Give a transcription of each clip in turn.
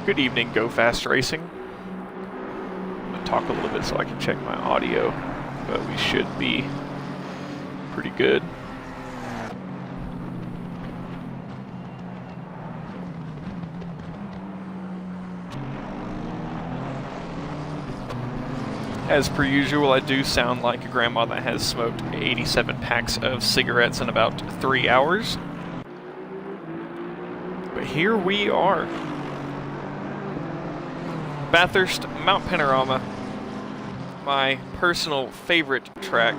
Good evening, GoFAST Racing. I'm going to talk a little bit so I can check my audio, but we should be pretty good. As per usual, I do sound like a grandma that has smoked 87 packs of cigarettes in about 3 hours. But here we are. Bathurst Mount Panorama, my personal favorite track.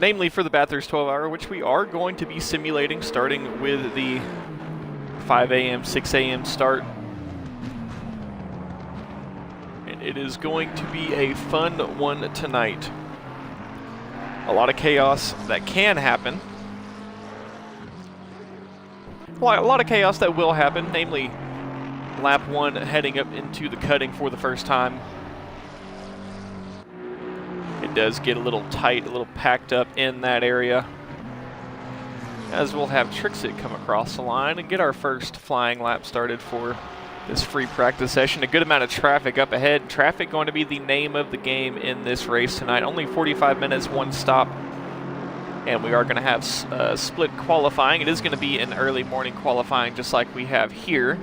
Namely for the Bathurst 12 Hour, which we are going to be simulating starting with the 5 a.m., 6 a.m. start. And it is going to be a fun one tonight. A lot of chaos that can happen. Well, a lot of chaos that will happen, namely lap 1 heading up into the cutting for the first time. It does get a little tight, a little packed up in that area, as we'll have Trixit come across the line and get our first flying lap started for this free practice session. A good amount of traffic up ahead. Traffic going to be the name of the game in this race tonight. Only 45 minutes, one stop. And we are going to have split qualifying. It is going to be an early morning qualifying just like we have here.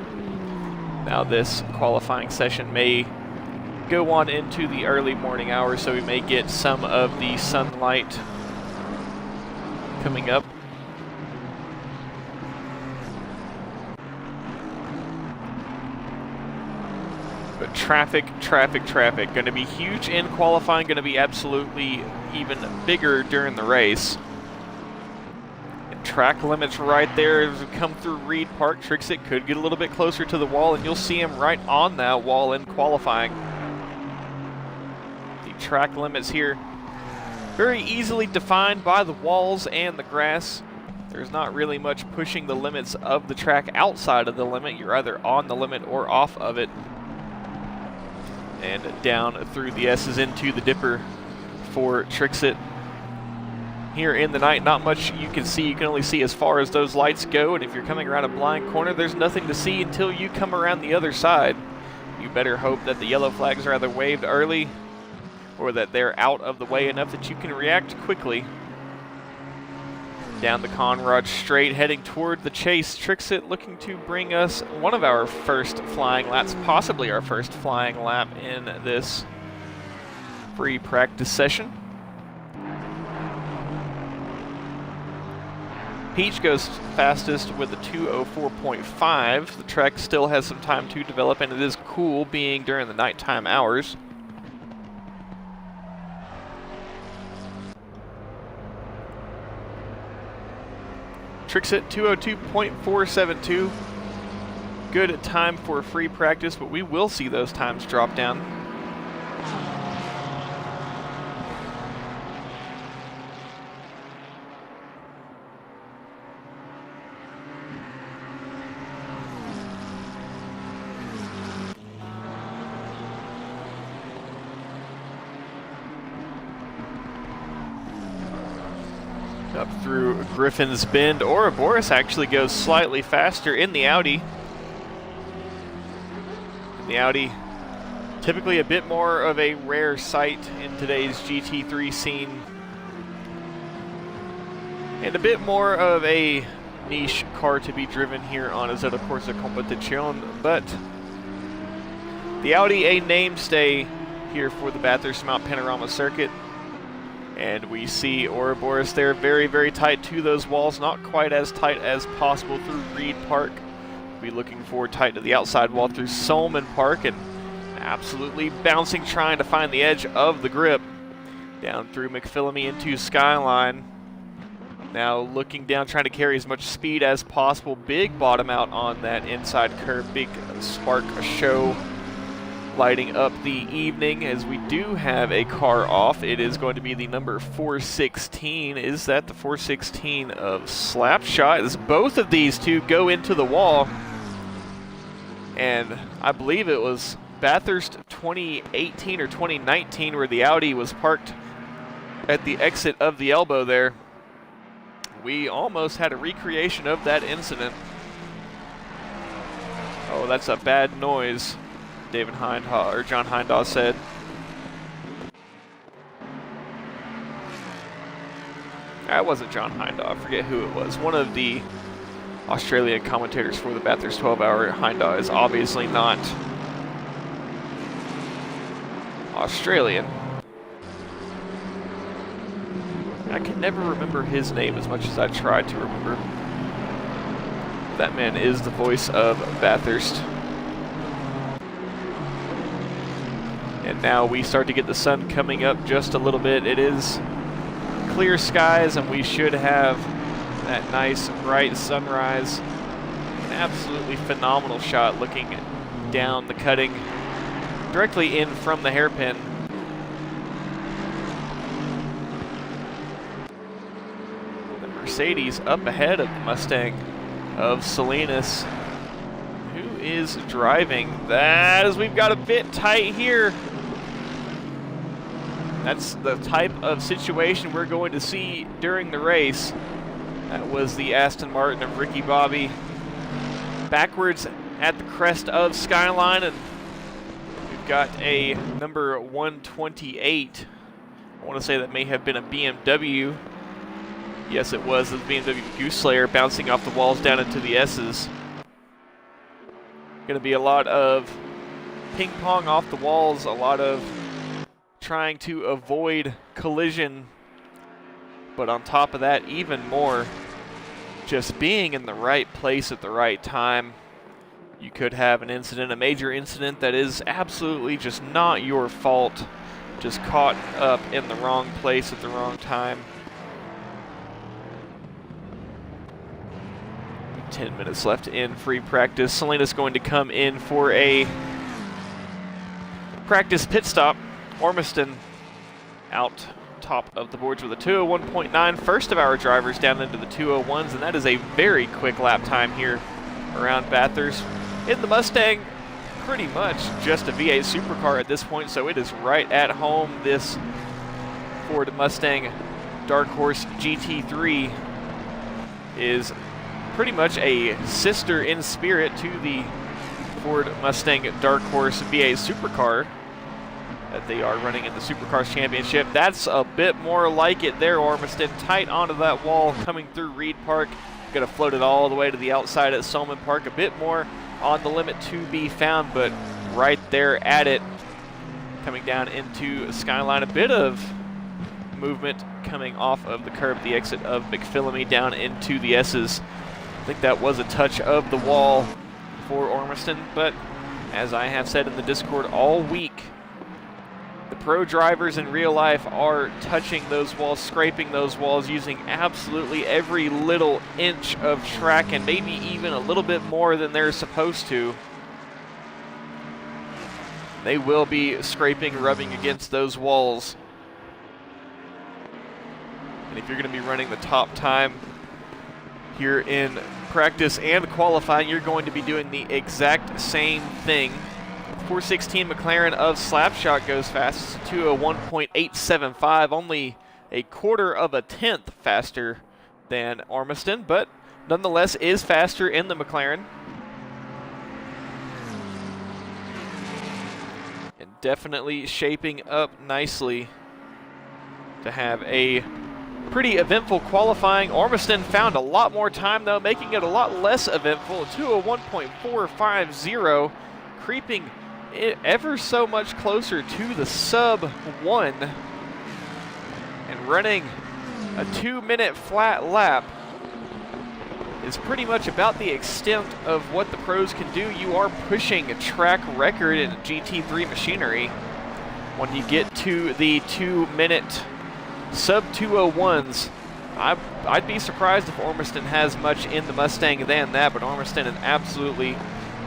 Now this qualifying session may go on into the early morning hours, so we may get some of the sunlight coming up. But traffic. Going to be huge in qualifying, going to be absolutely even bigger during the race. Track limits right there as we come through Reed Park. Trixit could get a little bit closer to the wall, and you'll see him right on that wall in qualifying. The track limits here very easily defined by the walls and the grass. There's not really much pushing the limits of the track outside of the limit. You're either on the limit or off of it. And down through the S's into the dipper for Trixit. Here in the night, not much you can see. You can only see as far as those lights go, and if you're coming around a blind corner, there's nothing to see until you come around the other side. You better hope that the yellow flags are either waved early or that they're out of the way enough that you can react quickly. Down the Conrod straight, heading toward the chase. Trixit looking to bring us one of our first flying laps, possibly our first flying lap in this free practice session. Peach goes fastest with a 2:04.5. The track still has some time to develop, and it is cool being during the nighttime hours. Trixit 2:02.472. Good time for free practice, but we will see those times drop down. Up through Griffin's Bend. Ouroboros actually goes slightly faster in the Audi. Typically a bit more of a rare sight in today's GT3 scene. And a bit more of a niche car to be driven here on Assetto Corsa Competizione. But the Audi, a mainstay here for the Bathurst Mount Panorama circuit. And we see Ouroboros there very tight to those walls, not quite as tight as possible through Reed Park. We'll be looking for tight to the outside wall through Solomon Park, and absolutely bouncing, trying to find the edge of the grip. Down through McPhillamy into Skyline. Now looking down, trying to carry as much speed as possible. Big bottom out on that inside curve, big spark show. Lighting up the evening as we do have a car off. It is going to be the number 416. Is that the 416 of Slapshot? As both of these two go into the wall. And I believe it was Bathurst 2018 or 2019 where the Audi was parked at the exit of the elbow there. we almost had a recreation of that incident. Oh, that's a bad noise, John Hindhaugh said. That wasn't John Hindhaugh, I forget who it was. One of the Australian commentators for the Bathurst 12-hour. Hindhaugh is obviously not Australian. I can never remember his name as much as I tried to remember. That man is the voice of Bathurst. And now we start to get the sun coming up just a little bit. It is clear skies, and we should have that nice bright sunrise. An absolutely phenomenal shot looking down the cutting directly in from the hairpin. The Mercedes up ahead of the Mustang of Salinas. Who is driving that, as we've got a bit tight here. That's the type of situation we're going to see during the race. That was the Aston Martin of Ricky Bobby. Backwards at the crest of Skyline, and we've got a number 128. I want to say that may have been a BMW. Yes, it was the BMW Gooseslayer bouncing off the walls down into the S's. Going to be a lot of ping pong off the walls, a lot of trying to avoid collision, but on top of that, even more just being in the right place at the right time. You could have an incident, a major incident that is absolutely just not your fault, just caught up in the wrong place at the wrong time. 10 minutes left in free practice. Salinas going to come in for a practice pit stop. Ormiston out top of the boards with a 201.9. First of our drivers down into the 201s, and that is a very quick lap time here around Bathurst. In the Mustang, pretty much just a V8 supercar at this point, so it is right at home. This Ford Mustang Dark Horse GT3 is pretty much a sister in spirit to the Ford Mustang Dark Horse V8 supercar that they are running in the Supercars Championship. That's a bit more like it there, Ormiston. Tight onto that wall coming through Reed Park. Going to float it all the way to the outside at Solomon Park. A bit more on the limit to be found, but right there at it. Coming down into Skyline. A bit of movement coming off of the curb at the exit of McPhillamy down into the S's. I think that was a touch of the wall for Ormiston, but as I have said in the Discord all week, the pro drivers in real life are touching those walls, scraping those walls, using absolutely every little inch of track, and maybe even a little bit more than they're supposed to. They will be scraping, rubbing against those walls. And if you're going to be running the top time here in practice and qualifying, you're going to be doing the exact same thing. 416 McLaren of Slapshot goes fast, 201.875, only a quarter of a tenth faster than Ormiston, but nonetheless is faster in the McLaren. And definitely shaping up nicely to have a pretty eventful qualifying. Ormiston found a lot more time though, making it a lot less eventful. 201.450, creeping ever so much closer to the sub 1 and running a 2-minute flat lap is pretty much about the extent of what the pros can do. You are pushing a track record in GT3 machinery when you get to the 2-minute sub 201s. I'd be surprised if Ormiston has much in the Mustang than that, but Ormiston an absolutely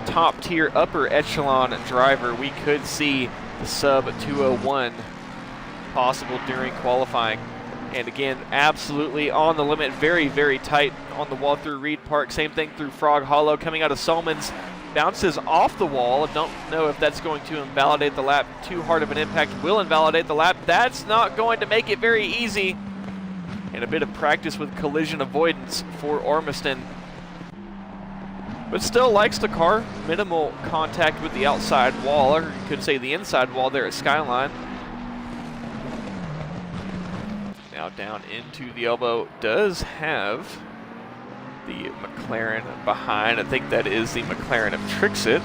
top tier upper echelon driver. We could see the sub 201 possible during qualifying. And again, absolutely on the limit, very, very tight on the wall through Reed Park. Same thing through Frog Hollow. Coming out of Solomons, bounces off the wall. Don't know if that's going to invalidate the lap. Too hard of an impact will invalidate the lap. That's not going to make it very easy. and a bit of practice with collision avoidance for Ormiston. But still likes the car. Minimal contact with the outside wall, or you could say the inside wall there at Skyline. Now down into the elbow. Does have the McLaren behind. I think that is the McLaren of Trixit.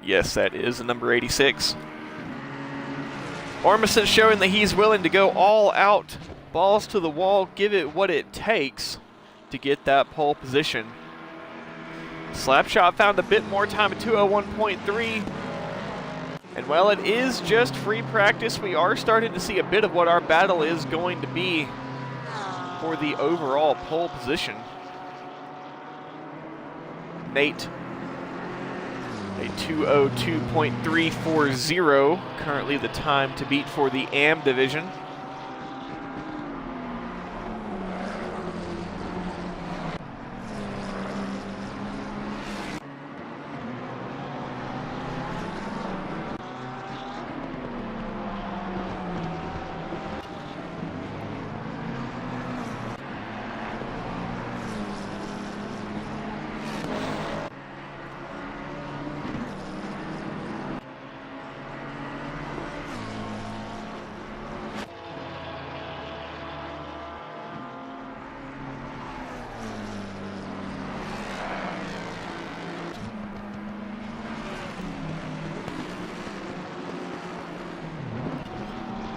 Yes, that is the number 86. Ormiston showing that he's willing to go all out, balls to the wall, give it what it takes to get that pole position. Slapshot found a bit more time at 2:01.3. And while it is just free practice, we are starting to see a bit of what our battle is going to be for the overall pole position. Nate, a 2:02.340, currently the time to beat for the AM division.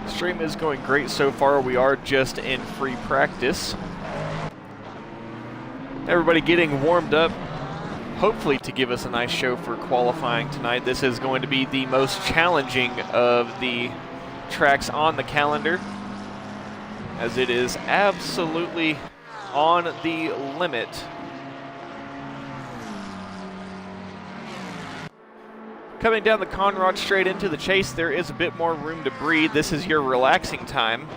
Stream is going great so far. We are just in free practice. Everybody getting warmed up, hopefully to give us a nice show for qualifying tonight. This is going to be the most challenging of the tracks on the calendar, as it is absolutely on the limit. Coming down the Conrad straight into the chase, there is a bit more room to breathe. This is your relaxing time.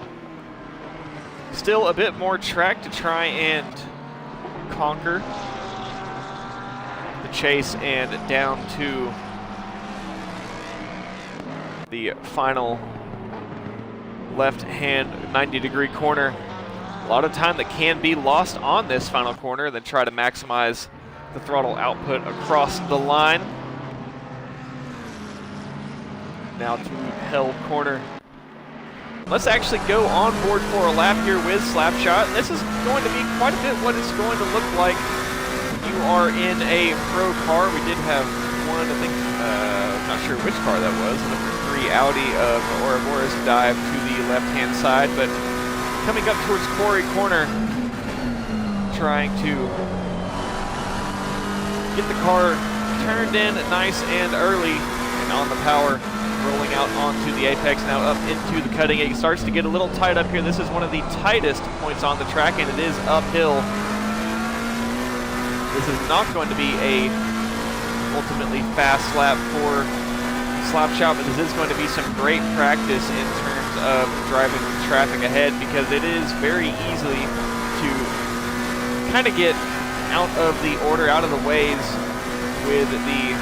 Still a bit more track to try and conquer. The chase and down to the final left-hand 90-degree corner. A lot of time that can be lost on this final corner, then try to maximize the throttle output across the line. Now to Hell Corner. Let's actually go on board for a lap here with Slapshot. This is going to be quite a bit what it's going to look like. You are in a pro car. We did have one, I think, I'm not sure which car that was, number 3 Audi of Ouroboros dive to the left-hand side, but coming up towards Quarry Corner, trying to get the car turned in nice and early and on the power. Rolling out onto the apex, now up into the cutting. It starts to get a little tight up here. This is one of the tightest points on the track, and it is uphill. This is not going to be a ultimately fast lap for Slapshot, but this is going to be some great practice in terms of driving with traffic ahead, because it is very easy to kind of get out of the order, out of the ways with the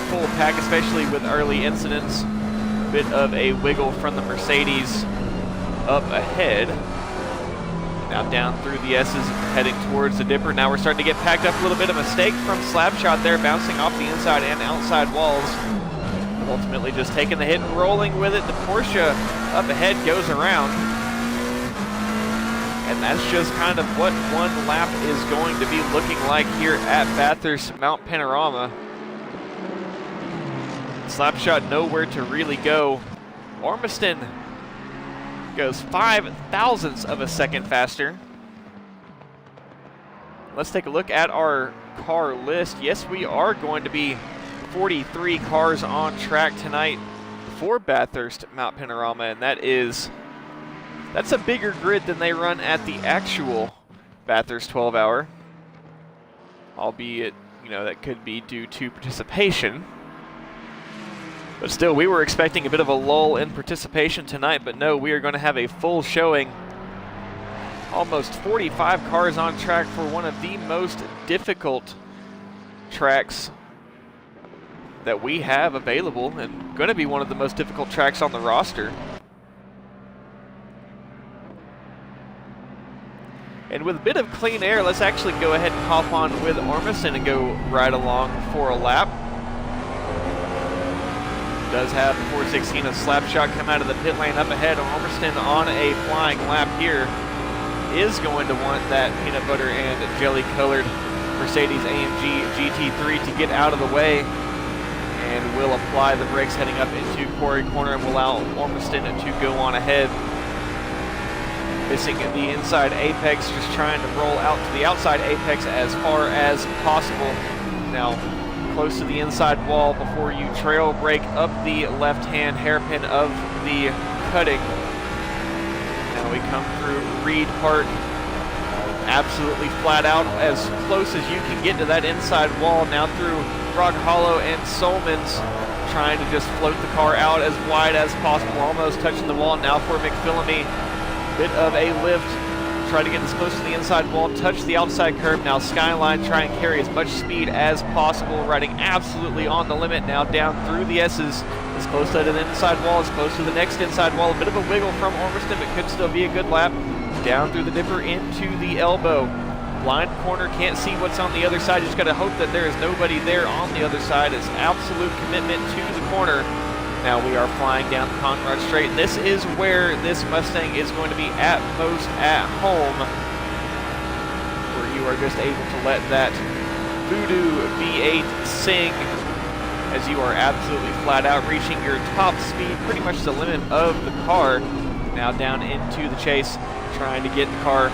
full pack, especially with early incidents. A bit of a wiggle from the Mercedes up ahead. Now down through the S's, heading towards the Dipper. Now we're starting to get packed up. A little bit of a mistake from Slapshot there, bouncing off the inside and outside walls. Ultimately just taking the hit and rolling with it. The Porsche up ahead goes around. And that's just kind of what one lap is going to be looking like here at Bathurst Mount Panorama. Slapshot nowhere to really go. Ormiston goes 0.005 of a second faster. Let's take a look at our car list. Yes, we are going to be 43 cars on track tonight for Bathurst Mount Panorama, and that's a bigger grid than they run at the actual Bathurst 12-hour. Albeit, you know, that could be due to participation. But still, we were expecting a bit of a lull in participation tonight, but no, we are going to have a full showing. Almost 45 cars on track for one of the most difficult tracks that we have available, and going to be one of the most difficult tracks on the roster. And with a bit of clean air, let's actually go ahead and hop on with Ormiston and go right along for a lap. Does have the 416 a slap shot come out of the pit lane up ahead. Ormiston on a flying lap here is going to want that peanut butter and jelly colored Mercedes AMG GT3 to get out of the way, and will apply the brakes heading up into Quarry Corner and will allow Ormiston to go on ahead. Missing the inside apex, just trying to roll out to the outside apex as far as possible. Now close to the inside wall before you trail brake up the left-hand hairpin of the cutting. Now we come through Reed Park, absolutely flat out as close as you can get to that inside wall. Now through Frog Hollow and Solomons, trying to just float the car out as wide as possible, almost touching the wall. Now for McPhillamy, bit of a lift, try to get as close to the inside wall, touch the outside curb. Now Skyline, try and carry as much speed as possible, riding absolutely on the limit. Now down through the S's, as close to the inside wall, as close to the next inside wall. A bit of a wiggle from Ormiston, but could still be a good lap. Down through the dipper into the elbow. Blind corner, can't see what's on the other side. Just got to hope that there is nobody there on the other side. It's absolute commitment to the corner. Now we are flying down Conrad Straight. This is where this Mustang is going to be at most at home, where you are just able to let that Voodoo V8 sing as you are absolutely flat out, reaching your top speed, pretty much the limit of the car. Now down into the chase, trying to get the car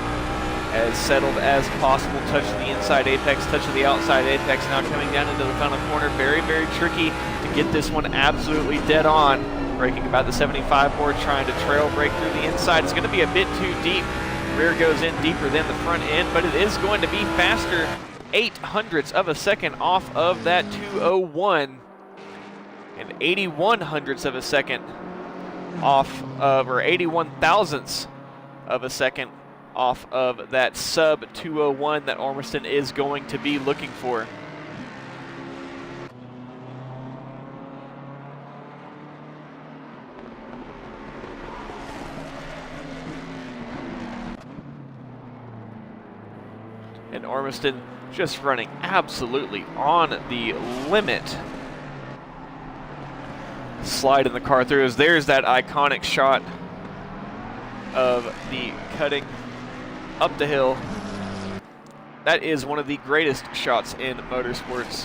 as settled as possible. Touch the inside apex, touch the outside apex. Now coming down into the final corner, very, very tricky to get this one absolutely dead on. Braking about the 75 board, trying to trail brake through the inside. It's going to be a bit too deep. Rear goes in deeper than the front end, but it is going to be faster. 0.08 of a second off of that 201, and 81 hundredths of a second off of, or 81 thousandths of a second off of that sub 201 that Ormiston is going to be looking for. And Ormiston just running absolutely on the limit. Sliding the car through, as there's that iconic shot of the cutting up the hill. That is one of the greatest shots in motorsports.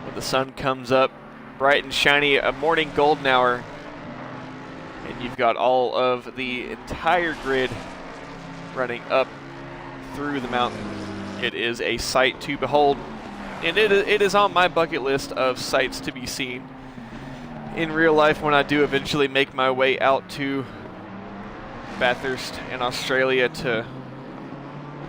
When the sun comes up bright and shiny, a morning golden hour, and you've got all of the entire grid running up through the mountain. It is a sight to behold, and it is on my bucket list of sights to be seen in real life when I do eventually make my way out to Bathurst in Australia to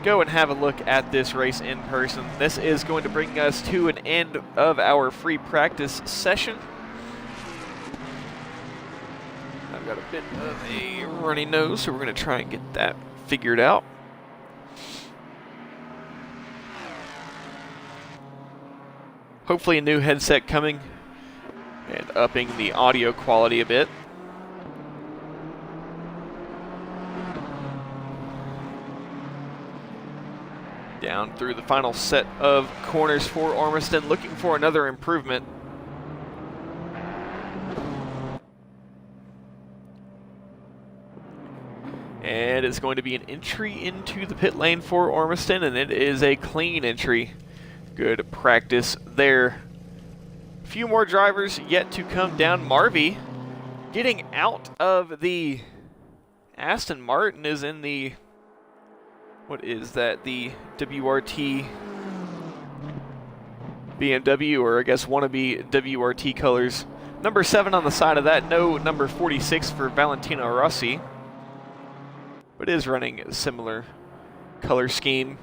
go and have a look at this race in person. This is going to bring us to an end of our free practice session. I've got a bit of a runny nose, so we're going to try and get that figured out. Hopefully a new headset coming and upping the audio quality a bit. Down through the final set of corners for Ormiston, looking for another improvement. And it's going to be an entry into the pit lane for Ormiston, and it is a clean entry. Good practice there. A few more drivers yet to come down. Marvy getting out of the Aston Martin is in the, what is that, the WRT BMW, or I guess wannabe WRT colors. Number 7 on the side of that, no number 46 for Valentino Rossi, but is running a similar color scheme.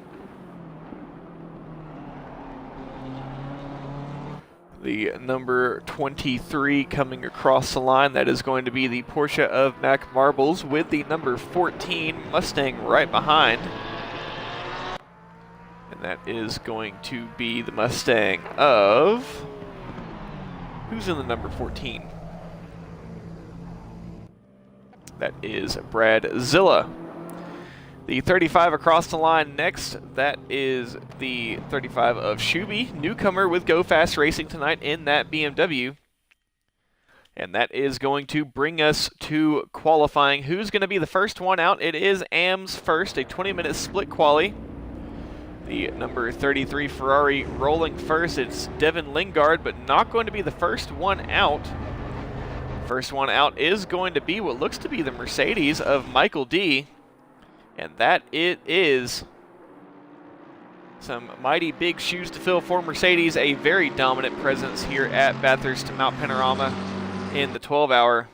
The number 23 coming across the line, that is going to be the Porsche of Mac Marbles, with the number 14 Mustang right behind. And that is going to be the Mustang of... who's in the number 14? That is Brad Zilla. The 35 across the line next, that is the 35 of Shuby, newcomer with GoFAST Racing tonight in that BMW. And that is going to bring us to qualifying. Who's going to be the first one out? It is AM's first, a 20-minute split quali. The number 33 Ferrari rolling first. It's Devin Lingard, but not going to be the first one out. First one out is going to be what looks to be the Mercedes of Michael D. And that it is. Some mighty big shoes to fill for Mercedes. A very dominant presence here at Bathurst to Mount Panorama in the 12-hour.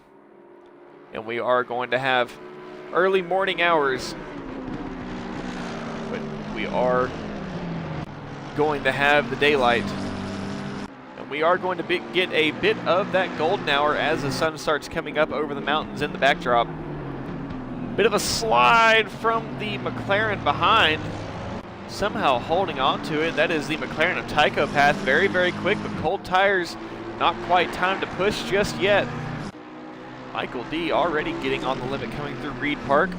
And we are going to have early morning hours. But we are going to have the daylight. And we are going to get a bit of that golden hour as the sun starts coming up over the mountains in the backdrop. Bit of a slide from the McLaren behind. Somehow holding on to it. That is the McLaren of Tycho Path. Very, very quick, but cold tires. Not quite time to push just yet. Michael D already getting on the limit coming through Reed Park.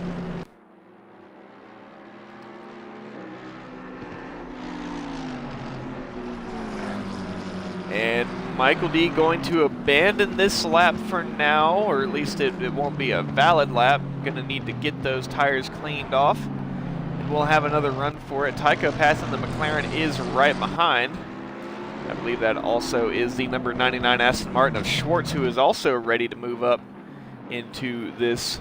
And Michael D going to abandon this lap for now, or at least it won't be a valid lap. Gonna need to get those tires cleaned off. And we'll have another run for it. Tycho Path and the McLaren is right behind. I believe that also is the number 99 Aston Martin of Schwartz, who is also ready to move up into this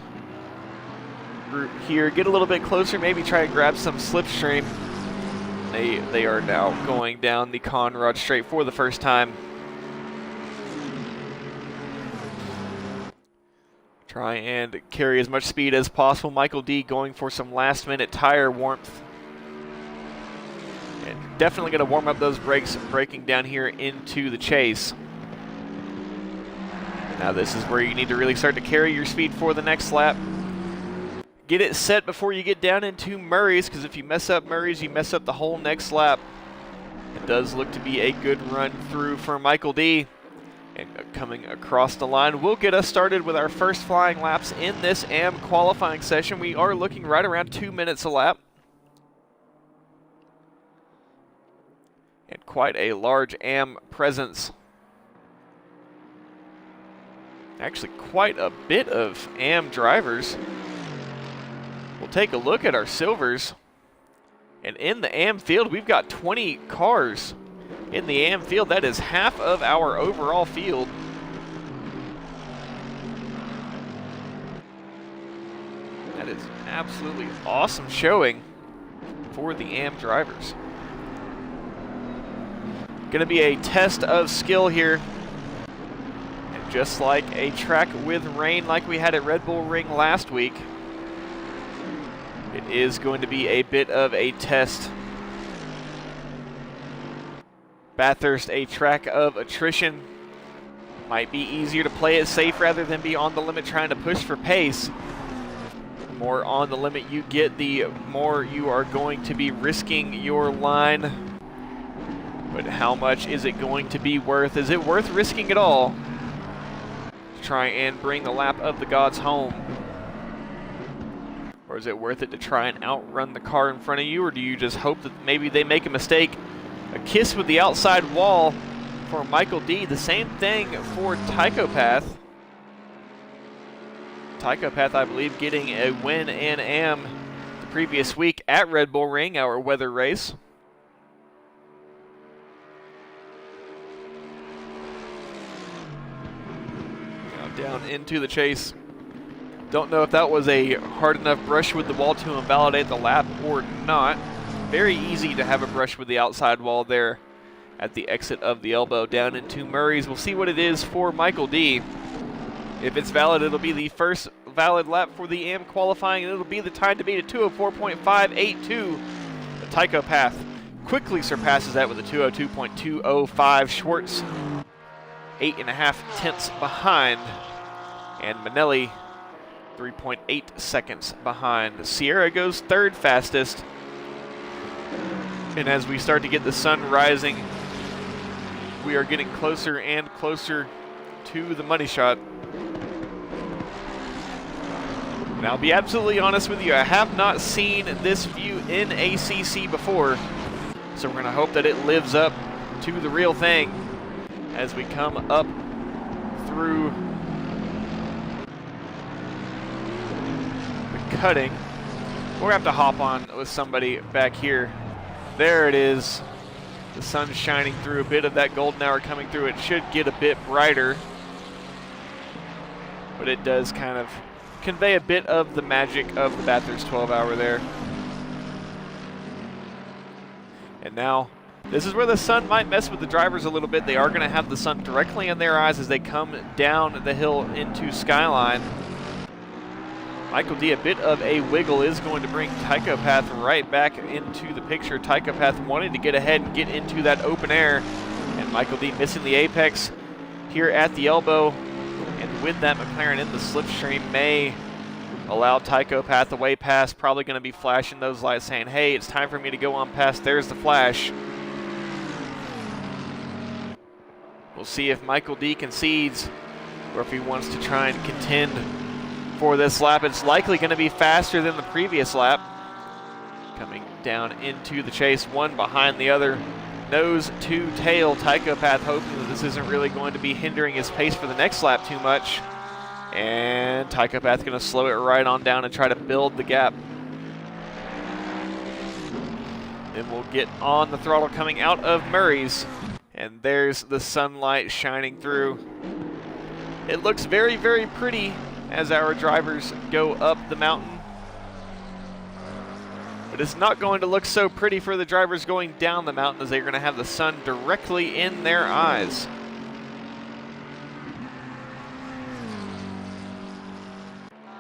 group here. Get a little bit closer, maybe try and grab some slipstream. They are now going down the Conrad straight for the first time. Try and carry as much speed as possible. Michael D going for some last-minute tire warmth. And definitely going to warm up those brakes, braking down here into the chase. Now this is where you need to really start to carry your speed for the next lap. Get it set before you get down into Murray's, because if you mess up Murray's, you mess up the whole next lap. It does look to be a good run through for Michael D. And coming across the line will get us started with our first flying laps in this AM qualifying session. We are looking right around 2 minutes a lap. And quite a large AM presence. Actually, quite a bit of AM drivers. We'll take a look at our silvers. And in the AM field, we've got 20 cars. In the AM field, that is half of our overall field. That is an absolutely awesome showing for the AM drivers. Gonna be a test of skill here. And just like a track with rain like we had at Red Bull Ring last week, it is going to be a bit of a test. Bathurst, a track of attrition. Might be easier to play it safe rather than be on the limit trying to push for pace. The more on the limit you get, the more you are going to be risking your line. But how much is it going to be worth? Is it worth risking it all to try and bring the lap of the gods home? Or is it worth it to try and outrun the car in front of you? Or do you just hope that maybe they make a mistake? A kiss with the outside wall for Michael D. The same thing for Tycho Path. Tycho Path, I believe, getting a win in AM the previous week at Red Bull Ring, our weather race. Now down into the chase. Don't know if that was a hard enough brush with the wall to invalidate the lap or not. Very easy to have a brush with the outside wall there at the exit of the elbow down into Murray's. We'll see what it is for Michael D. If it's valid, it'll be the first valid lap for the AM qualifying, and it'll be the time to beat a 204.582. The Tycho Path quickly surpasses that with a 202.205. Schwartz 8.5 tenths behind, and Manelli 3.8 seconds behind. Sierra goes third fastest. And as we start to get the sun rising, we are getting closer and closer to the money shot. And I'll be absolutely honest with you, I have not seen this view in ACC before, so we're going to hope that it lives up to the real thing as we come up through the cutting. We're going to have to hop on with somebody back here. There it is. The sun's shining through, a bit of that golden hour coming through. It should get a bit brighter, but it does kind of convey a bit of the magic of the Bathurst 12 hour there. And now, this is where the sun might mess with the drivers a little bit. They are going to have the sun directly in their eyes as they come down the hill into Skyline. Michael D, a bit of a wiggle is going to bring Tycho Path right back into the picture. Tycho Path wanting to get ahead and get into that open air, and Michael D missing the apex here at the elbow. And with that, McLaren in the slipstream may allow Tycho Path the way past. Probably going to be flashing those lights saying, hey, it's time for me to go on past. There's the flash. We'll see if Michael D concedes or if he wants to try and contend for this lap. It's likely going to be faster than the previous lap. Coming down into the chase, one behind the other. Nose to tail. Tycho Path hoping that this isn't really going to be hindering his pace for the next lap too much. And Tycho Path going to slow it right on down and try to build the gap. Then we'll get on the throttle coming out of Murray's. And there's the sunlight shining through. It looks very, very pretty as our drivers go up the mountain. But it's not going to look so pretty for the drivers going down the mountain, as they're going to have the sun directly in their eyes.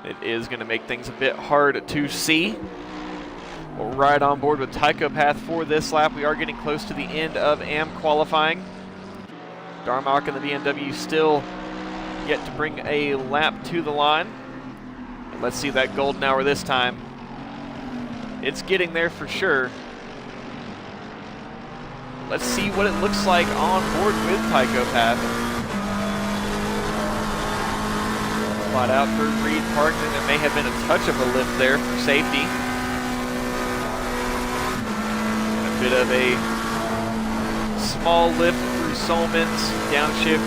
It is going to make things a bit hard to see. We'll ride on board with Tycho Path for this lap. We are getting close to the end of AM qualifying. Darmok and the BMW still yet to bring a lap to the line. And let's see that golden hour this time. It's getting there for sure. Let's see what it looks like on board with Tycho Path. Flat out through Reed Park, and there may have been a touch of a lift there for safety. And a bit of a small lift through Solomons, downshift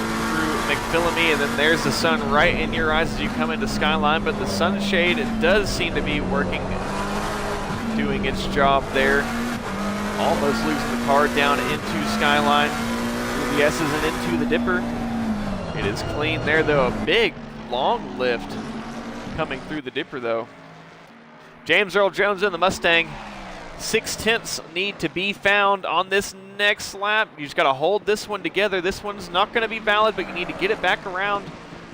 McPhillamy, and then there's the sun right in your eyes as you come into Skyline, but the sunshade does seem to be working, doing its job there. Almost losing the car down into Skyline, through the S's and into the Dipper. It is clean there though, a big long lift coming through the Dipper though. James Earl Jones in the Mustang. 6/10 need to be found on this next lap. You just got to hold this one together. This one's not going to be valid, but you need to get it back around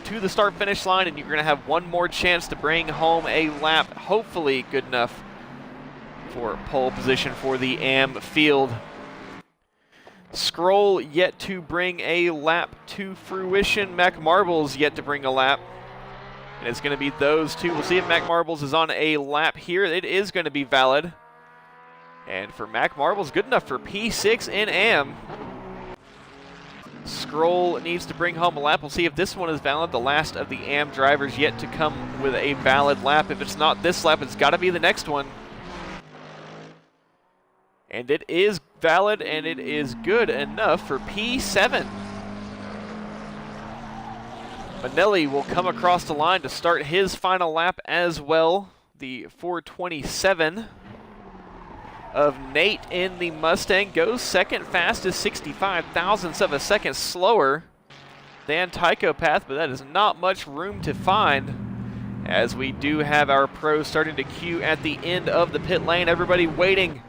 to the start-finish line, and you're going to have one more chance to bring home a lap, hopefully good enough for pole position for the AM field. Scroll yet to bring a lap to fruition. Mac Marbles yet to bring a lap. And it's going to be those two. We'll see if Mac Marbles is on a lap here. It is going to be valid. And for Mac Marbles, good enough for P6 in AM. Scroll needs to bring home a lap. We'll see if this one is valid. The last of the AM drivers yet to come with a valid lap. If it's not this lap, it's got to be the next one. And it is valid, and it is good enough for P7. Manelli will come across the line to start his final lap as well. The 4:27 of Nate in the Mustang goes second fastest, 65 thousandths of a second slower than Tycho Path, but that is not much room to find, as we do have our pros starting to queue at the end of the pit lane. Everybody waiting,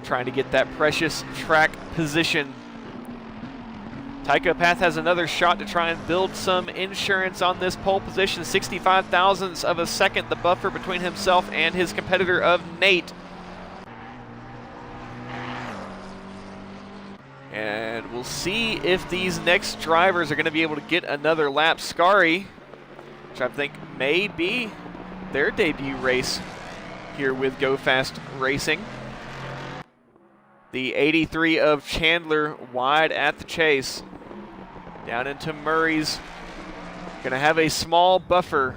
trying to get that precious track position. Tycho Path has another shot to try and build some insurance on this pole position. 65 thousandths of a second, the buffer between himself and his competitor of Nate. And we'll see if these next drivers are going to be able to get another lap. Scary, which I think may be their debut race here with GoFAST Racing. The 83 of Chandler wide at the chase. Down into Murray's. Going to have a small buffer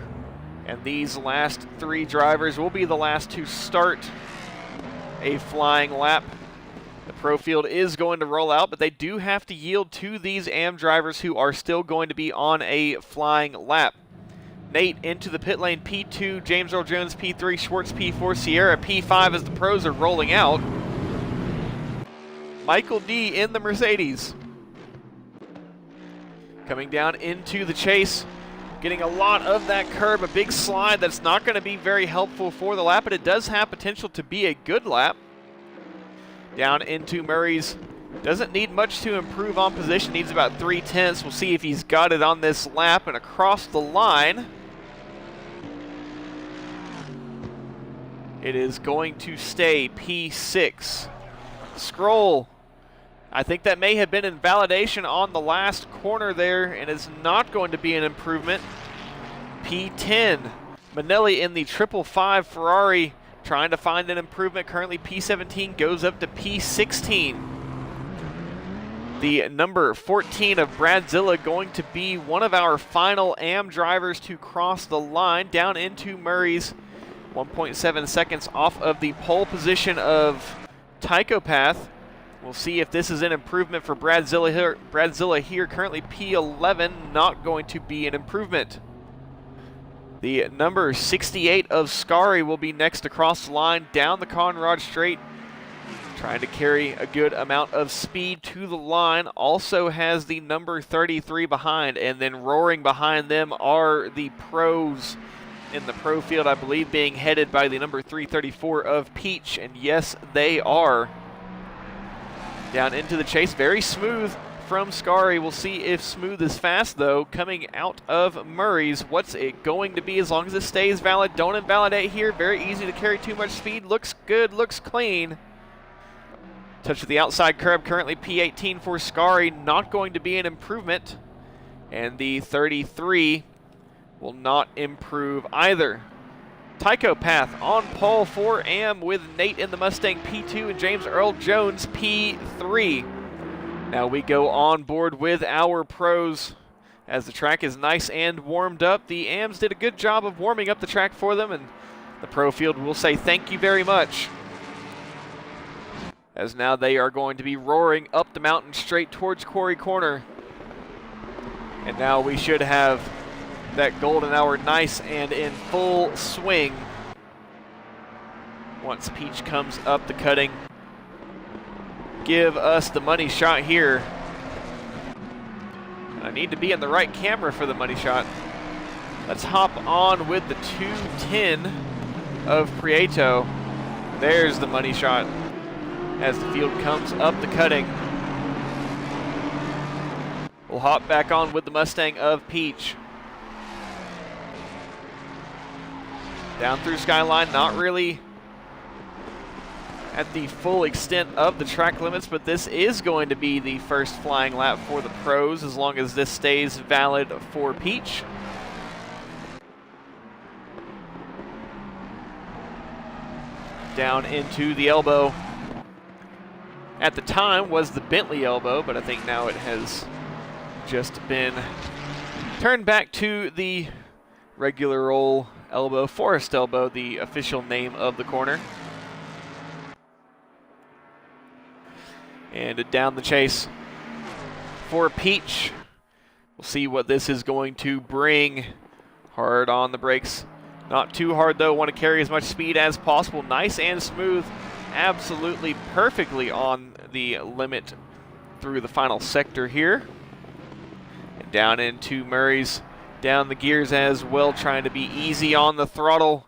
And these last 3 drivers will be the last to start a flying lap. The pro field is going to roll out, but they do have to yield to these AM drivers who are still going to be on a flying lap. Nate into the pit lane, P2, James Earl Jones, P3, Schwartz, P4, Sierra, P5 as the pros are rolling out. Michael D in the Mercedes. Coming down into the chase, getting a lot of that curb, a big slide that's not going to be very helpful for the lap, but it does have potential to be a good lap. Down into Murray's. Doesn't need much to improve on position, needs about 3/10. We'll see if he's got it on this lap, and across the line, it is going to stay P6. Scroll. I think that may have been invalidation on the last corner there, and it's not going to be an improvement. P10. Manelli in the 555 Ferrari trying to find an improvement. Currently P17 goes up to P16. The number 14 of Bradzilla going to be one of our final AM drivers to cross the line down into Murray's. 1.7 seconds off of the pole position of Tychopath. We'll see if this is an improvement for Bradzilla here. Currently P11, not going to be an improvement. The number 68 of Scari will be next across the line down the Conrad Straight, trying to carry a good amount of speed to the line. Also has the number 33 behind, and then roaring behind them are the pros in the pro field, I believe being headed by the number 334 of Peach, and yes, they are. Down into the chase, very smooth from Scari. We'll see if smooth is fast, though, coming out of Murray's. What's it going to be as long as it stays valid? Don't invalidate here. Very easy to carry too much speed. Looks good, looks clean. Touch of the outside curb, currently P18 for Scari. Not going to be an improvement. And the 33 will not improve either. Tychopath on pole for AM with Nate in the Mustang P2 and James Earl Jones P3. Now we go on board with our pros as the track is nice and warmed up. The AMs did a good job of warming up the track for them, and the pro field will say thank you very much, as now they are going to be roaring up the mountain straight towards Quarry Corner. And now we should have that golden hour nice and in full swing once Peach comes up the cutting. Give us the money shot here. I need to be in the right camera for the money shot. Let's hop on with the 210 of Prieto. There's the money shot as the field comes up the cutting. We'll hop back on with the Mustang of Peach. Down through Skyline, not really at the full extent of the track limits, but this is going to be the first flying lap for the pros as long as this stays valid for Peach. Down into the elbow. At the time was the Bentley elbow, but I think now it has just been turned back to the regular old elbow, Forest elbow, the official name of the corner. And down the chase for Peach. We'll see what this is going to bring. Hard on the brakes. Not too hard though, want to carry as much speed as possible. Nice and smooth. Absolutely perfectly on the limit through the final sector here. And down into Murray's. Down the gears as well, trying to be easy on the throttle.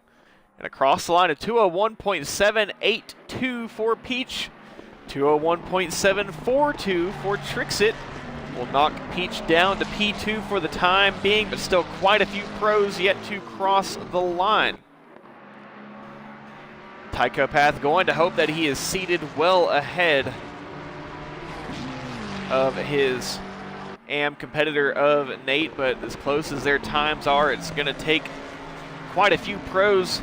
And across the line, a 201.782 for Peach. 201.742 for Trixit. Will knock Peach down to P2 for the time being, but still quite a few pros yet to cross the line. Tychopath going to hope that he is seated well ahead of his AM competitor of Nate, but as close as their times are, it's going to take quite a few pros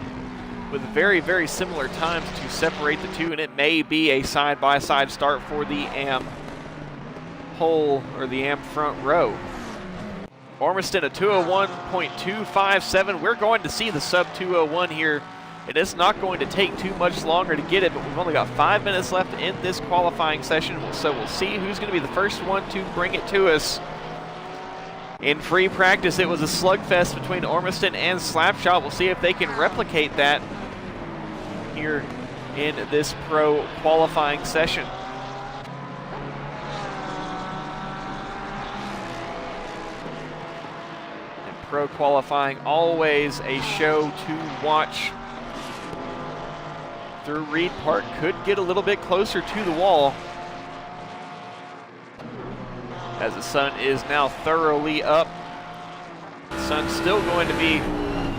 with very, very similar times to separate the two, and it may be a side-by-side start for the AM pole or the AM front row. Ormiston a 201.257. We're going to see the sub 201 here, and it's not going to take too much longer to get it, but we've only got 5 minutes left in this qualifying session, so we'll see who's going to be the first one to bring it to us. In free practice, it was a slugfest between Ormiston and Slapshot. We'll see if they can replicate that here in this pro qualifying session. And pro qualifying, always a show to watch. Through Reed Park, could get a little bit closer to the wall, as the sun is now thoroughly up. The sun's still going to be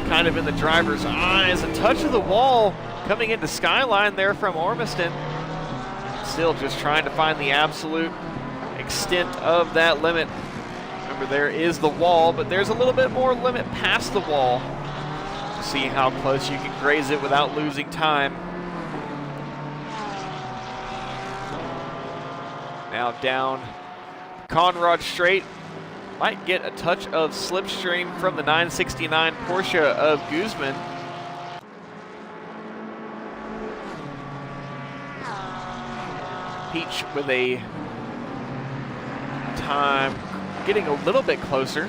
kind of in the driver's eyes. A touch of the wall coming into Skyline there from Ormiston. Still just trying to find the absolute extent of that limit. Remember, there is the wall, but there's a little bit more limit past the wall to see how close you can graze it without losing time. Now down Conrad Straight. Might get a touch of slipstream from the 969 Porsche of Guzman. Peach with a time getting a little bit closer.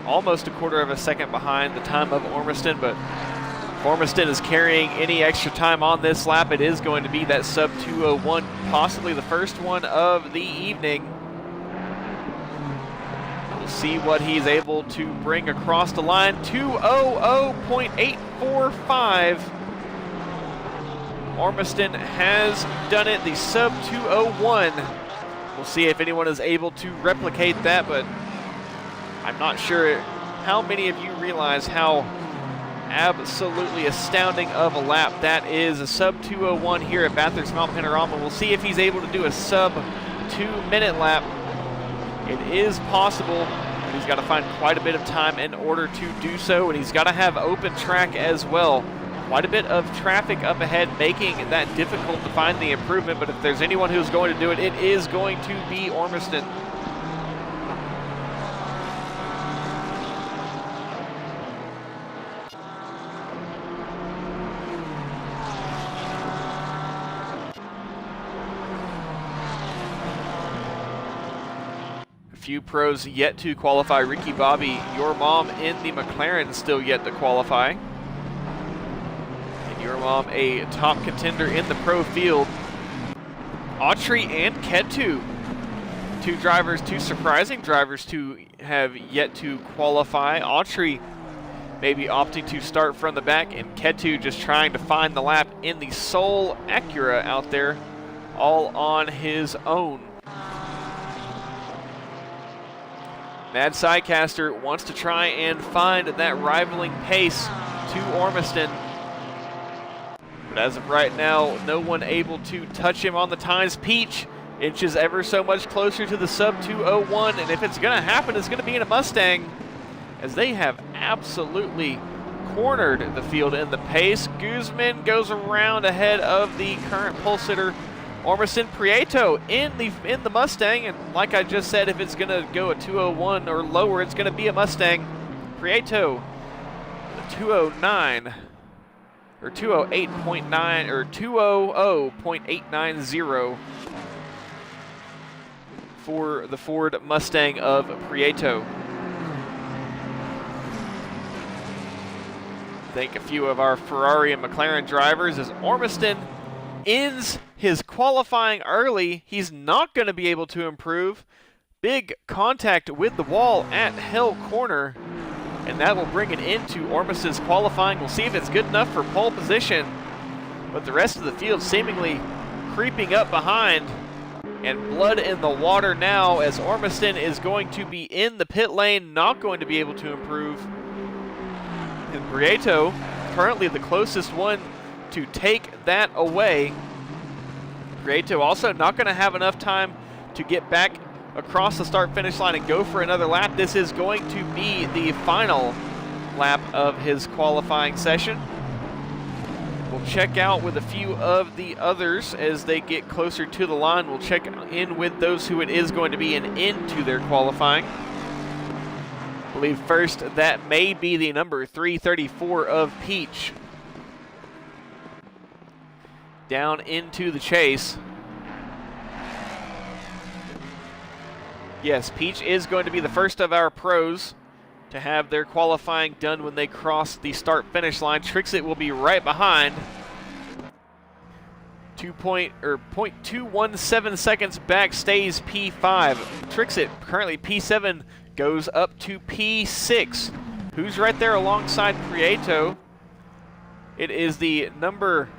Almost a quarter of a second behind the time of Ormiston, but if Ormiston is carrying any extra time on this lap, it is going to be that sub 201, possibly the first one of the evening. We'll see what he's able to bring across the line. 200.845. Ormiston has done it, the sub 201. We'll see if anyone is able to replicate that, but I'm not sure how many of you realize how absolutely astounding of a lap that is. A sub 201 here at Bathurst Mount Panorama. We'll see if he's able to do a sub 2-minute lap. It is possible, but he's got to find quite a bit of time in order to do so, and he's got to have open track as well. Quite a bit of traffic up ahead, making that difficult to find the improvement, but if there's anyone who's going to do it, it is going to be Ormiston. Few pros yet to qualify. Ricky Bobby, your mom in the McLaren, still yet to qualify. And your mom, a top contender in the pro field. Autry and Ketu, two surprising drivers to have yet to qualify. Autry maybe opting to start from the back, and Ketu just trying to find the lap in the sole Acura out there, all on his own. Mad Sidecaster wants to try and find that rivaling pace to Ormiston. But as of right now, no one able to touch him on the times. Peach inches ever so much closer to the sub 201, and if it's going to happen, it's going to be in a Mustang, as they have absolutely cornered the field in the pace. Guzman goes around ahead of the current pole sitter, Ormiston. Prieto in the Mustang, and like I just said, if it's going to go a 201 or lower, it's going to be a Mustang. Prieto, the 209 or 208.9 or 200.890 for the Ford Mustang of Prieto. Thank a few of our Ferrari and McLaren drivers as Ormiston ends his qualifying early. He's not going to be able to improve. Big contact with the wall at Hell Corner, and that will bring it into Ormiston's qualifying. We'll see if it's good enough for pole position, but the rest of the field seemingly creeping up behind, and blood in the water now as Ormiston is going to be in the pit lane, not going to be able to improve. And Prieto, currently the closest one to take that away. Prieto also not going to have enough time to get back across the start-finish line and go for another lap. This is going to be the final lap of his qualifying session. We'll check out with a few of the others as they get closer to the line. We'll check in with those who it is going to be an end to their qualifying. believe first that may be the number 334 of Peach. Down into the chase. Yes, Peach is going to be the first of our pros to have their qualifying done when they cross the start-finish line. Trixit will be right behind. 0.217 seconds back stays P5. Trixit, currently P7, goes up to P6. Who's right there alongside Prieto? It is the number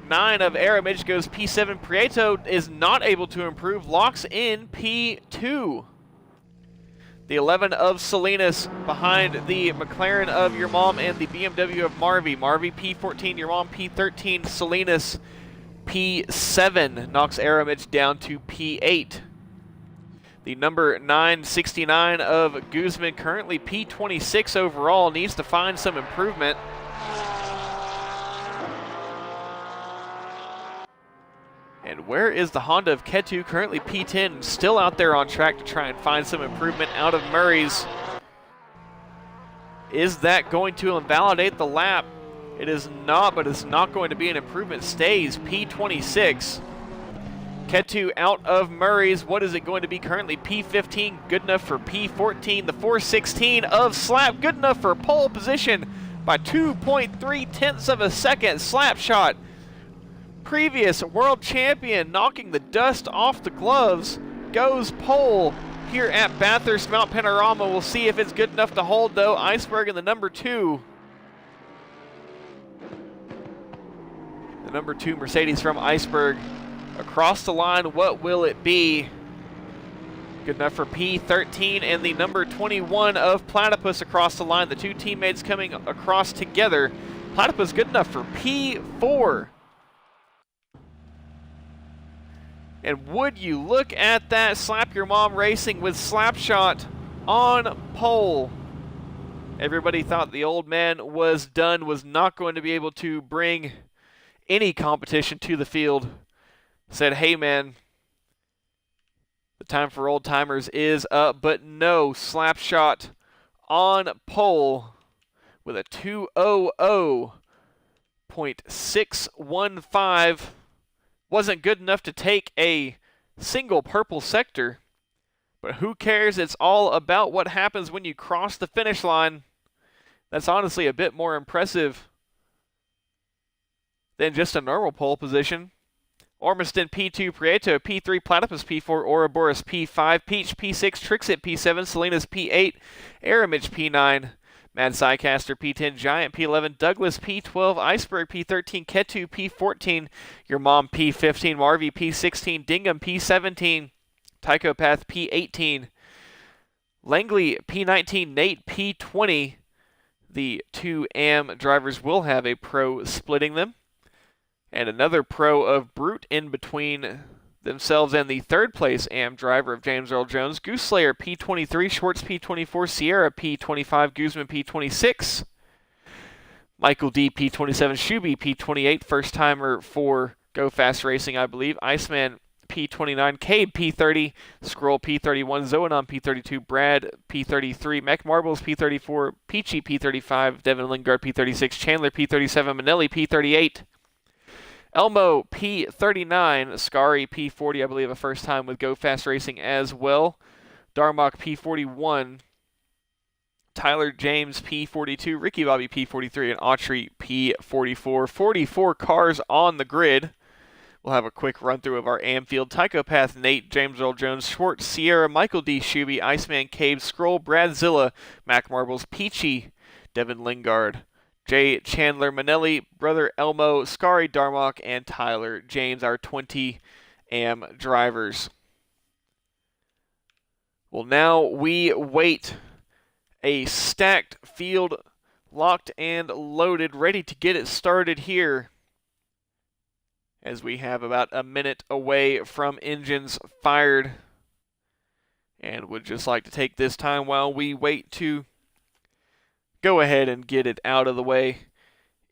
9 of Aramage, goes P7. Prieto is not able to improve, locks in P2. The 11 of Salinas behind the McLaren of your mom and the BMW of Marvy. Marvy P14, your mom P13, Salinas P7 knocks Aramage down to P8. The number 969 of Guzman, currently P26 overall, needs to find some improvement. And where is the Honda of Ketu, currently P10, still out there on track to try and find some improvement out of Murray's. Is that going to invalidate the lap? It is not, but it's not going to be an improvement. Stays P26. Ketu out of Murray's. What is it going to be currently? P15, good enough for P14. The 416 of Slap, good enough for pole position by 2.3 tenths of a second. Slapshot, previous world champion, knocking the dust off the gloves, goes pole here at Bathurst Mount Panorama. We'll see if it's good enough to hold, though. Iceberg in the number 2. The number 2 Mercedes from Iceberg across the line. What will it be? Good enough for P13, and the number 21 of Platypus across the line. The two teammates coming across together. Platypus good enough for P4. And would you look at that, Slap Your Mom Racing with Slapshot on pole. Everybody thought the old man was done, was not going to be able to bring any competition to the field. Said, hey man, the time for old timers is up, but no, Slapshot on pole with a 2:00.615. Wasn't good enough to take a single purple sector, but who cares? It's all about what happens when you cross the finish line. That's honestly a bit more impressive than just a normal pole position. Ormiston P2, Prieto P3, Platypus P4, Ouroboros P5, Peach P6, Trixit P7, Salinas P8, Aramage P9, Mad Psycaster P10, Giant P11, Douglas P12, Iceberg P13, Ketu P14, your mom P15, Marvy P16, Dingham P17, Tychopath P18, Langley P19, Nate P20. The two AM drivers will have a pro splitting them. And another pro of Brute in between themselves and the third place AM driver of James Earl Jones. Goose Slayer P23, Schwartz P24, Sierra P25, Guzman P26, Michael D P27, Shuby P28, first timer for GoFAST Racing, I believe. Iceman P29, Cabe P30, Scroll P31, Zoanon P32, Brad P33, Mech Marbles P34, Peachy P35, Devin Lingard P36, Chandler P37, Manelli P38, Elmo P39, Scary P40, I believe a first time with GoFAST Racing as well. Darmok P41, Tyler James P42, Ricky Bobby P43, and Autry P44. 44 cars on the grid. We'll have a quick run through of our Amfield. Tychopath, Nate, James Earl Jones, Schwartz, Sierra, Michael D. Shuby, Iceman Cave, Scroll, Bradzilla, Mac Marbles, Peachy, Devin Lingard, Jay Chandler, Manelli, Brother Elmo, Scary Darmok, and Tyler James, our 20 AM drivers. Well, now we wait. A stacked field, locked and loaded, ready to get it started here, as we have about a minute away from engines fired, and would just like to take this time while we wait to go ahead and get it out of the way.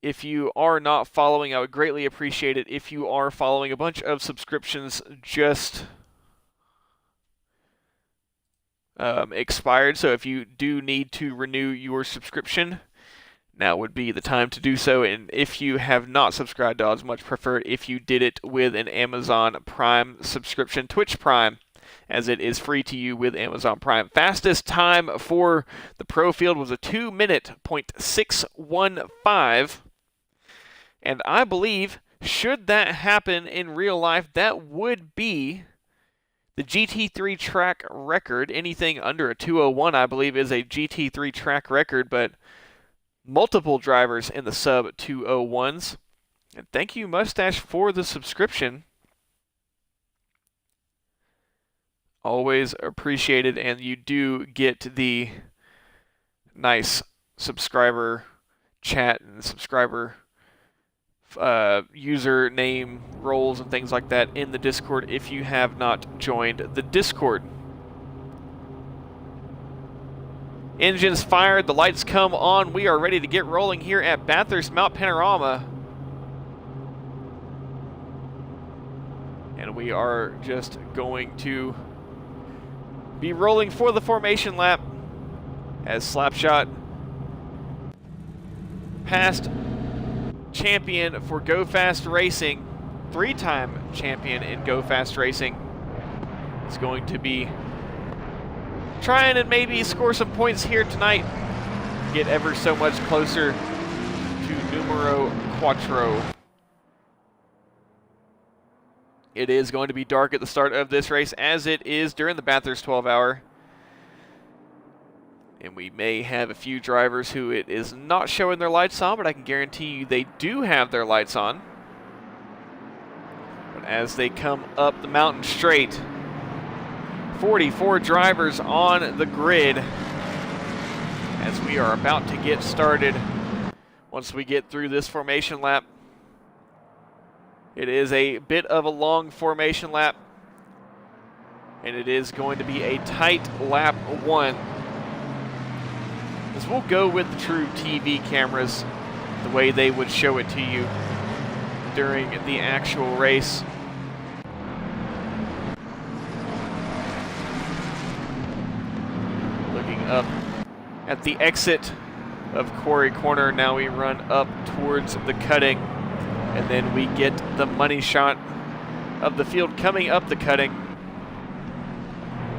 If you are not following, I would greatly appreciate it if you are following. A bunch of subscriptions just expired. So if you do need to renew your subscription, now would be the time to do so. And if you have not subscribed, I'd much prefer if you did it with an Amazon Prime subscription, Twitch Prime, as it is free to you with Amazon Prime. Fastest time for the Pro Field was a 2-minute .615. And I believe, should that happen in real life, that would be the GT3 track record. Anything under a 2:01, I believe, is a GT3 track record, but multiple drivers in the sub 2:01s. And thank you, Mustache, for the subscription. Always appreciated, and you do get the nice subscriber chat and subscriber username roles and things like that in the Discord if you have not joined the Discord. Engines fired, the lights come on. We are ready to get rolling here at Bathurst Mount Panorama. And we are just going to be rolling for the formation lap as Slapshot, past champion for GoFAST Racing, 3-time champion in GoFAST Racing, is going to be trying and maybe score some points here tonight, get ever so much closer to numero quattro. It is going to be dark at the start of this race, as it is during the Bathurst 12-hour. And we may have a few drivers who it is not showing their lights on, but I can guarantee you they do have their lights on. But as they come up the mountain straight, 44 drivers on the grid as we are about to get started. Once we get through this formation lap, it is a bit of a long formation lap, and it is going to be a tight lap 1. As we'll go with the true TV cameras, the way they would show it to you during the actual race. Looking up at the exit of Quarry Corner, now we run up towards the cutting, and then we get the money shot of the field coming up the cutting.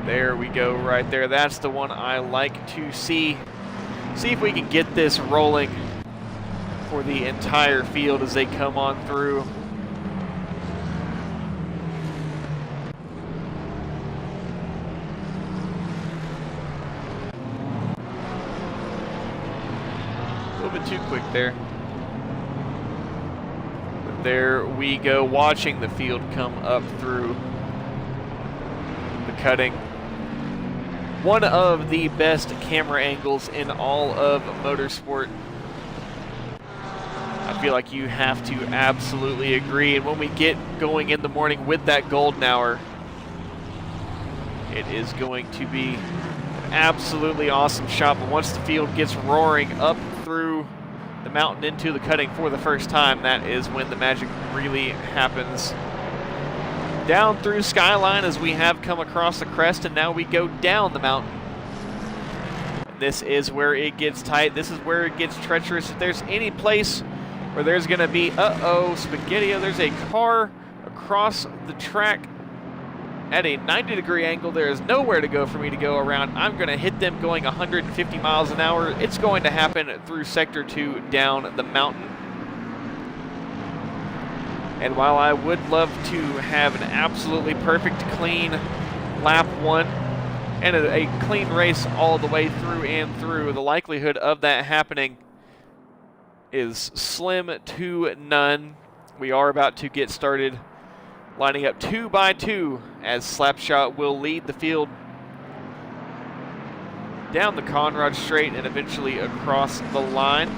There we go, right there. That's the one I like to see. See if we can get this rolling for the entire field as they come on through. A little bit too quick there. But there we go, watching the field come up through the cutting. One of the best camera angles in all of motorsport. I feel like you have to absolutely agree. And when we get going in the morning with that golden hour, it is going to be an absolutely awesome shot. But once the field gets roaring up through the mountain into the cutting for the first time, that is when the magic really happens. Down through Skyline as we have come across the crest, and now we go down the mountain. And this is where it gets tight. This is where it gets treacherous. If there's any place where there's going to be, spaghetti-o, there's a car across the track at a 90-degree angle. There is nowhere to go for me to go around. I'm going to hit them going 150 miles an hour. It's going to happen through Sector 2 down the mountain. And while I would love to have an absolutely perfect, clean lap 1 and a clean race all the way through and through, the likelihood of that happening is slim to none. We are about to get started, lining up 2 by 2 as Slapshot will lead the field down the Conrad Straight and eventually across the line.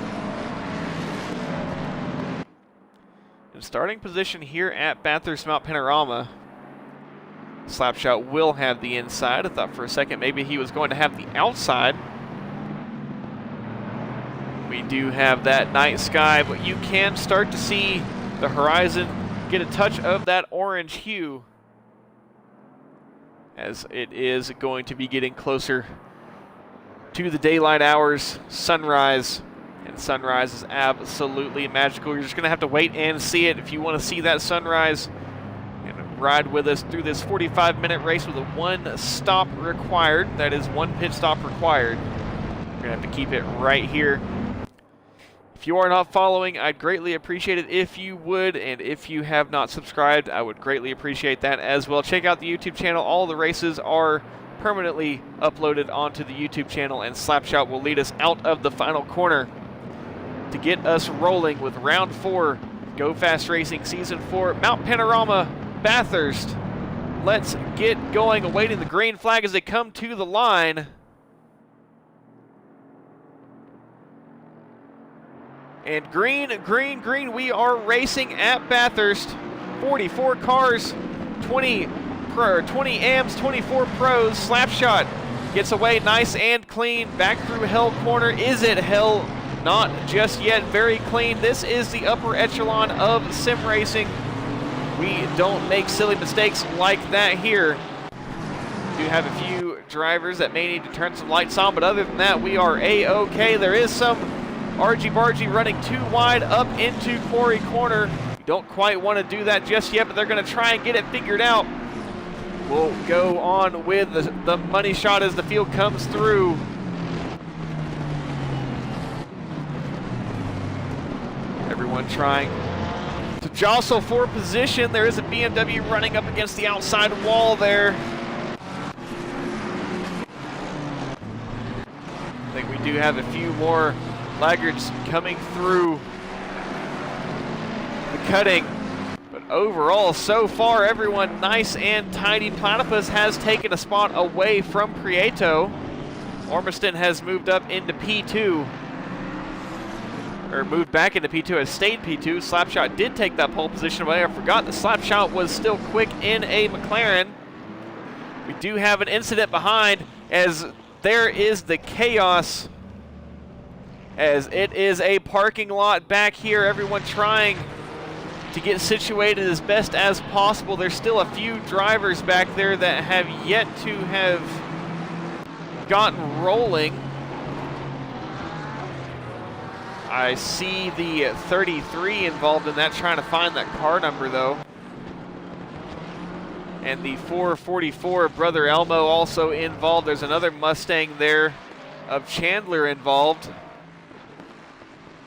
Starting position here at Bathurst Mount Panorama. Slapshot will have the inside. I thought for a second maybe he was going to have the outside. We do have that night sky, but you can start to see the horizon get a touch of that orange hue as it is going to be getting closer to the daylight hours, sunrise. And sunrise is absolutely magical. You're just going to have to wait and see it if you want to see that sunrise. And ride with us through this 45-minute race with a 1 stop required. That is 1 pit stop required. We're going to have to keep it right here. If you are not following, I'd greatly appreciate it if you would. And if you have not subscribed, I would greatly appreciate that as well. Check out the YouTube channel. All the races are permanently uploaded onto the YouTube channel, and Slapshot will lead us out of the final corner to get us rolling with round 4, GoFAST Racing Season 4, Mount Panorama, Bathurst. Let's get going, awaiting the green flag as they come to the line. And green, green, green, we are racing at Bathurst. 44 cars, 20 AMs, 24 pros. Slapshot gets away nice and clean, back through Hell Corner. Is it Hell? Not just yet. Very clean. This is the upper echelon of sim racing. We don't make silly mistakes like that here. We do have a few drivers that may need to turn some lights on, but other than that, we are A-OK. There is some argy-bargy running too wide up into Quarry Corner. We don't quite want to do that just yet, but they're going to try and get it figured out. We'll go on with the money shot as the field comes through. Everyone trying to jostle for position. There is a BMW running up against the outside wall there. I think we do have a few more laggards coming through the cutting. But overall, so far, everyone nice and tidy. Platypus has taken a spot away from Prieto. Ormiston has moved up into P2. Or moved back into P2, has stayed P2. Slapshot did take that pole position away. I forgot that Slapshot was still quick in a McLaren. We do have an incident behind, as there is the chaos, as it is a parking lot back here. Everyone trying to get situated as best as possible. There's still a few drivers back there that have yet to have gotten rolling. I see the 33 involved in that, trying to find that car number though. And the 444, Brother Elmo, also involved. There's another Mustang there of Chandler involved.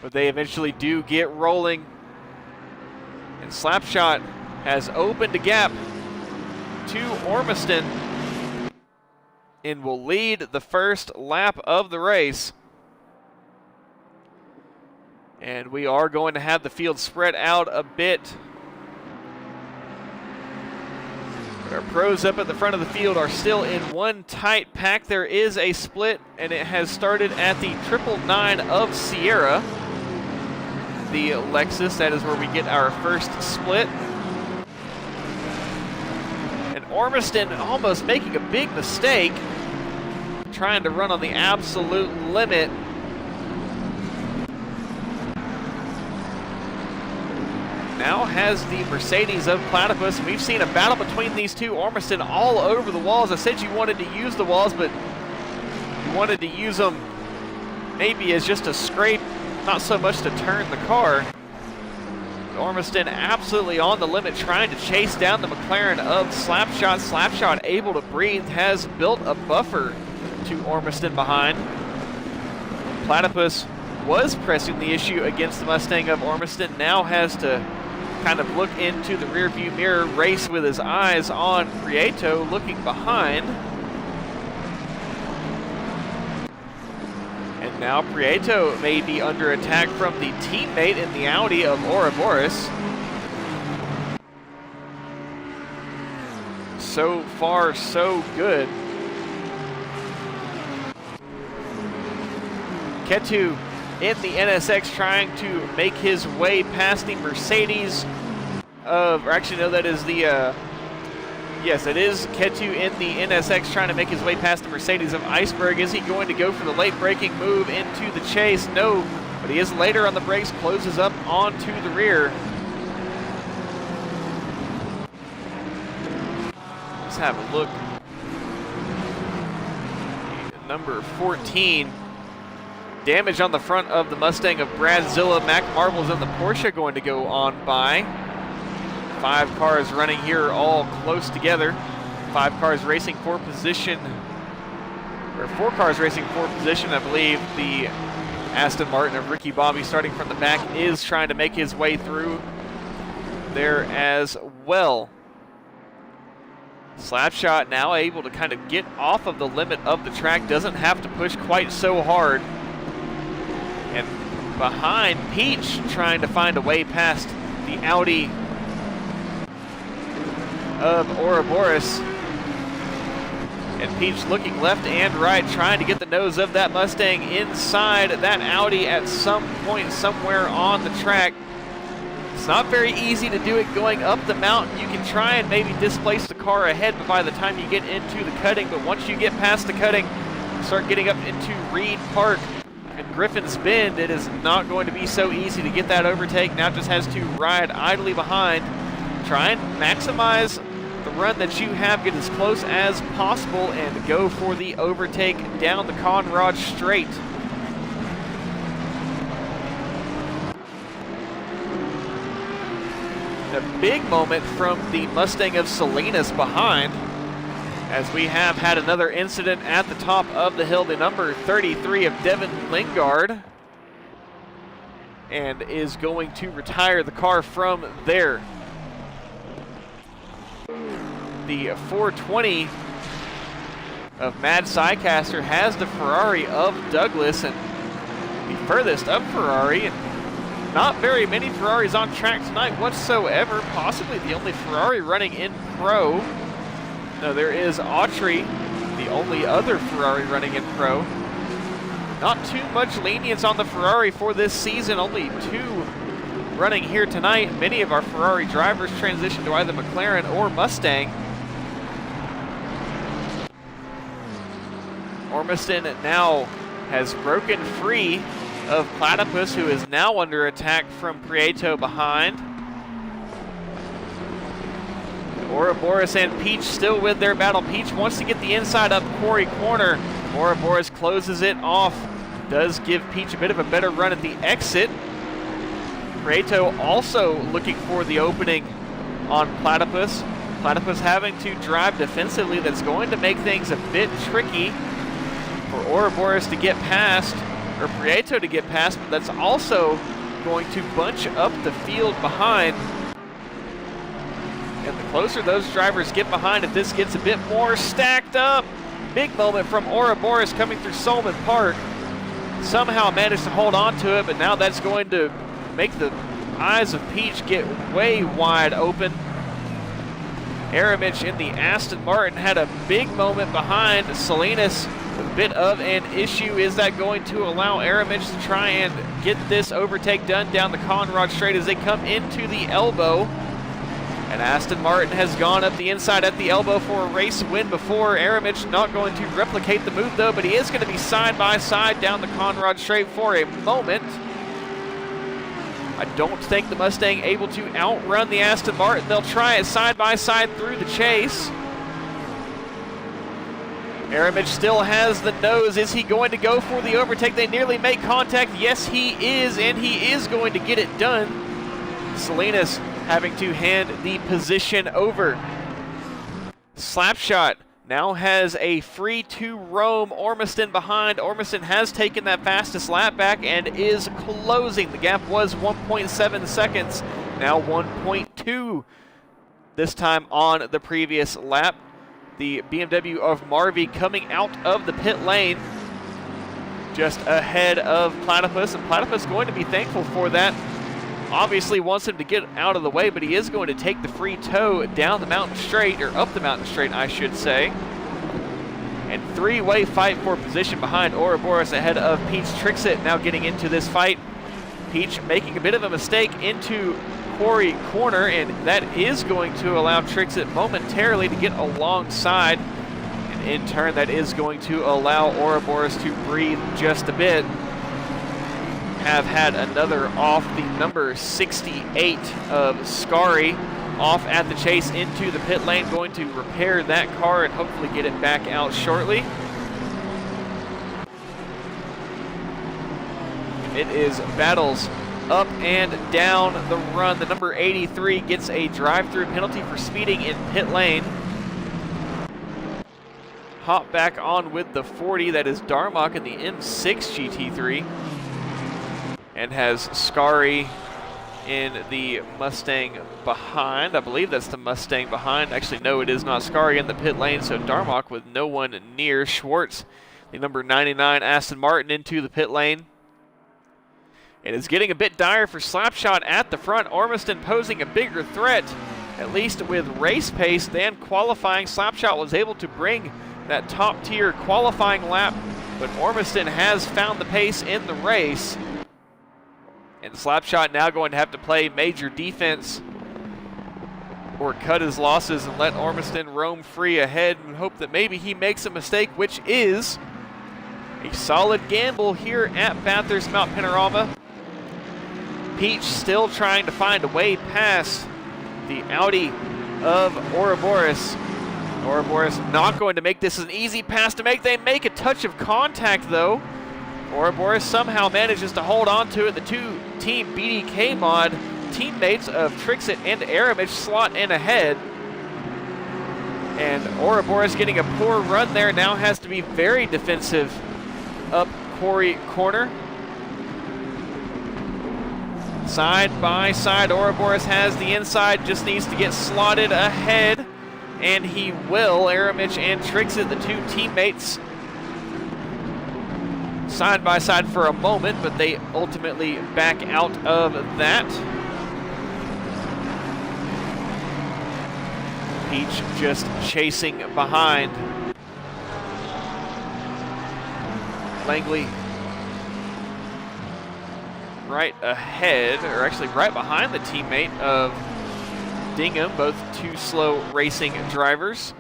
But they eventually do get rolling. And Slapshot has opened a gap to Ormiston and will lead the first lap of the race. And we are going to have the field spread out a bit. But our pros up at the front of the field are still in one tight pack. There is a split, and it has started at the 999 of Sierra. The Lexus, that is where we get our first split. And Ormiston almost making a big mistake, trying to run on the absolute limit. Now has the Mercedes of Platypus. We've seen a battle between these two. Ormiston all over the walls. I said you wanted to use the walls, but you wanted to use them maybe as just a scrape, not so much to turn the car. Ormiston absolutely on the limit, trying to chase down the McLaren of Slapshot. Slapshot able to breathe, has built a buffer to Ormiston behind. Platypus was pressing the issue against the Mustang of Ormiston, now has to kind of look into the rearview mirror, race with his eyes on Prieto, looking behind. And now Prieto may be under attack from the teammate in the Audi of Ouroboros. So far, so good. Ketu in the NSX trying to make his way past the Mercedes of, or actually no, that is the, yes, it is Ketu in the NSX trying to make his way past the Mercedes of Iceberg. Is he going to go for the late braking move into the chase? No, but he is later on the brakes, closes up onto the rear. Let's have a look number 14. Damage on the front of the Mustang of Brad Zilla. Mac Marbles and the Porsche going to go on by. 5 cars running here all close together. 5 cars racing for position, or 4 cars racing for position. I believe the Aston Martin of Ricky Bobby starting from the back is trying to make his way through there as well. Slapshot now able to kind of get off of the limit of the track, doesn't have to push quite so hard. And behind, Peach trying to find a way past the Audi of Ouroboros. And Peach looking left and right, trying to get the nose of that Mustang inside that Audi at some point somewhere on the track. It's not very easy to do it going up the mountain. You can try and maybe displace the car ahead by the time you get into the cutting, but once you get past the cutting, start getting up into Reed Park and Griffin's Bend, it is not going to be so easy to get that overtake. Now just has to ride idly behind, try and maximize the run that you have, get as close as possible, and go for the overtake down the Conrad straight. A big moment from the Mustang of Salinas behind, as we have had another incident at the top of the hill. The number 33 of Devin Lingard, and is going to retire the car from there. The 420 of Mad Sycaster has the Ferrari of Douglas, and the furthest up Ferrari, and not very many Ferraris on track tonight whatsoever, possibly the only Ferrari running in Pro. No, there is Autry, the only other Ferrari running in Pro. Not too much lenience on the Ferrari for this season, only 2 running here tonight. Many of our Ferrari drivers transition to either McLaren or Mustang. Ormiston now has broken free of Platypus, who is now under attack from Prieto behind. Ouroboros and Peach still with their battle. Peach wants to get the inside up Quarry Corner. Ouroboros closes it off. Does give Peach a bit of a better run at the exit. Prieto also looking for the opening on Platypus. Platypus having to drive defensively. That's going to make things a bit tricky for Ouroboros to get past, or Prieto to get past, but that's also going to bunch up the field behind. And the closer those drivers get behind, if this gets a bit more stacked up, big moment from Ouroboros coming through Solomon Park. Somehow managed to hold on to it, but now that's going to make the eyes of Peach get way wide open. Aramich in the Aston Martin had a big moment behind Salinas. A bit of an issue. Is that going to allow Aramich to try and get this overtake done down the Conrad straight as they come into the elbow? And Aston Martin has gone up the inside at the elbow for a race win before. Aramich not going to replicate the move though, but he is going to be side by side down the Conrad straight for a moment. I don't think the Mustang able to outrun the Aston Martin. They'll try it side by side through the chase. Aramich still has the nose. Is he going to go for the overtake? They nearly make contact. Yes, he is, and he is going to get it done. Salinas having to hand the position over. Slapshot now has a free to roam Ormiston behind. Ormiston has taken that fastest lap back and is closing. The gap was 1.7 seconds, now 1.2 this time on the previous lap. The BMW of Marvy coming out of the pit lane just ahead of Platypus, and Platypus going to be thankful for that. Obviously wants him to get out of the way, but he is going to take the free toe down the mountain straight, or up the mountain straight, I should say. And 3-way fight for position behind Ouroboros ahead of Peach Trixit now getting into this fight. Peach making a bit of a mistake into Quarry Corner, and that is going to allow Trixit momentarily to get alongside, and in turn that is going to allow Ouroboros to breathe just a bit. Have had another off, the number 68 of Scary off at the chase into the pit lane, going to repair that car and hopefully get it back out shortly. It is battles up and down the run. The number 83 gets a drive-through penalty for speeding in pit lane. Hop back on with the 40, that is Darmok in the M6 GT3. And has Scary in the Mustang behind. I believe that's the Mustang behind. Actually, no, it is not. Scary in the pit lane, so Darmok with no one near. Schwartz, the number 99 Aston Martin, into the pit lane. It is getting a bit dire for Slapshot at the front. Ormiston posing a bigger threat, at least with race pace, than qualifying. Slapshot was able to bring that top-tier qualifying lap, but Ormiston has found the pace in the race. And Slapshot now going to have to play major defense or cut his losses and let Ormiston roam free ahead and hope that maybe he makes a mistake, which is a solid gamble here at Bathurst Mount Panorama. Peach still trying to find a way past the Audi of Ouroboros. Ouroboros not going to make this an easy pass to make. They make a touch of contact though. Ouroboros somehow manages to hold on to it. The two Team BDK mod teammates of Trixit and Aramich slot in ahead. And Ouroboros getting a poor run there, now has to be very defensive up Quarry Corner. Side by side, Ouroboros has the inside, just needs to get slotted ahead. And he will. Aramich and Trixit, the two teammates, side by side for a moment, but they ultimately back out of that. Peach just chasing behind. Langley right ahead, or actually right behind the teammate of Dingham, both two slow racing drivers.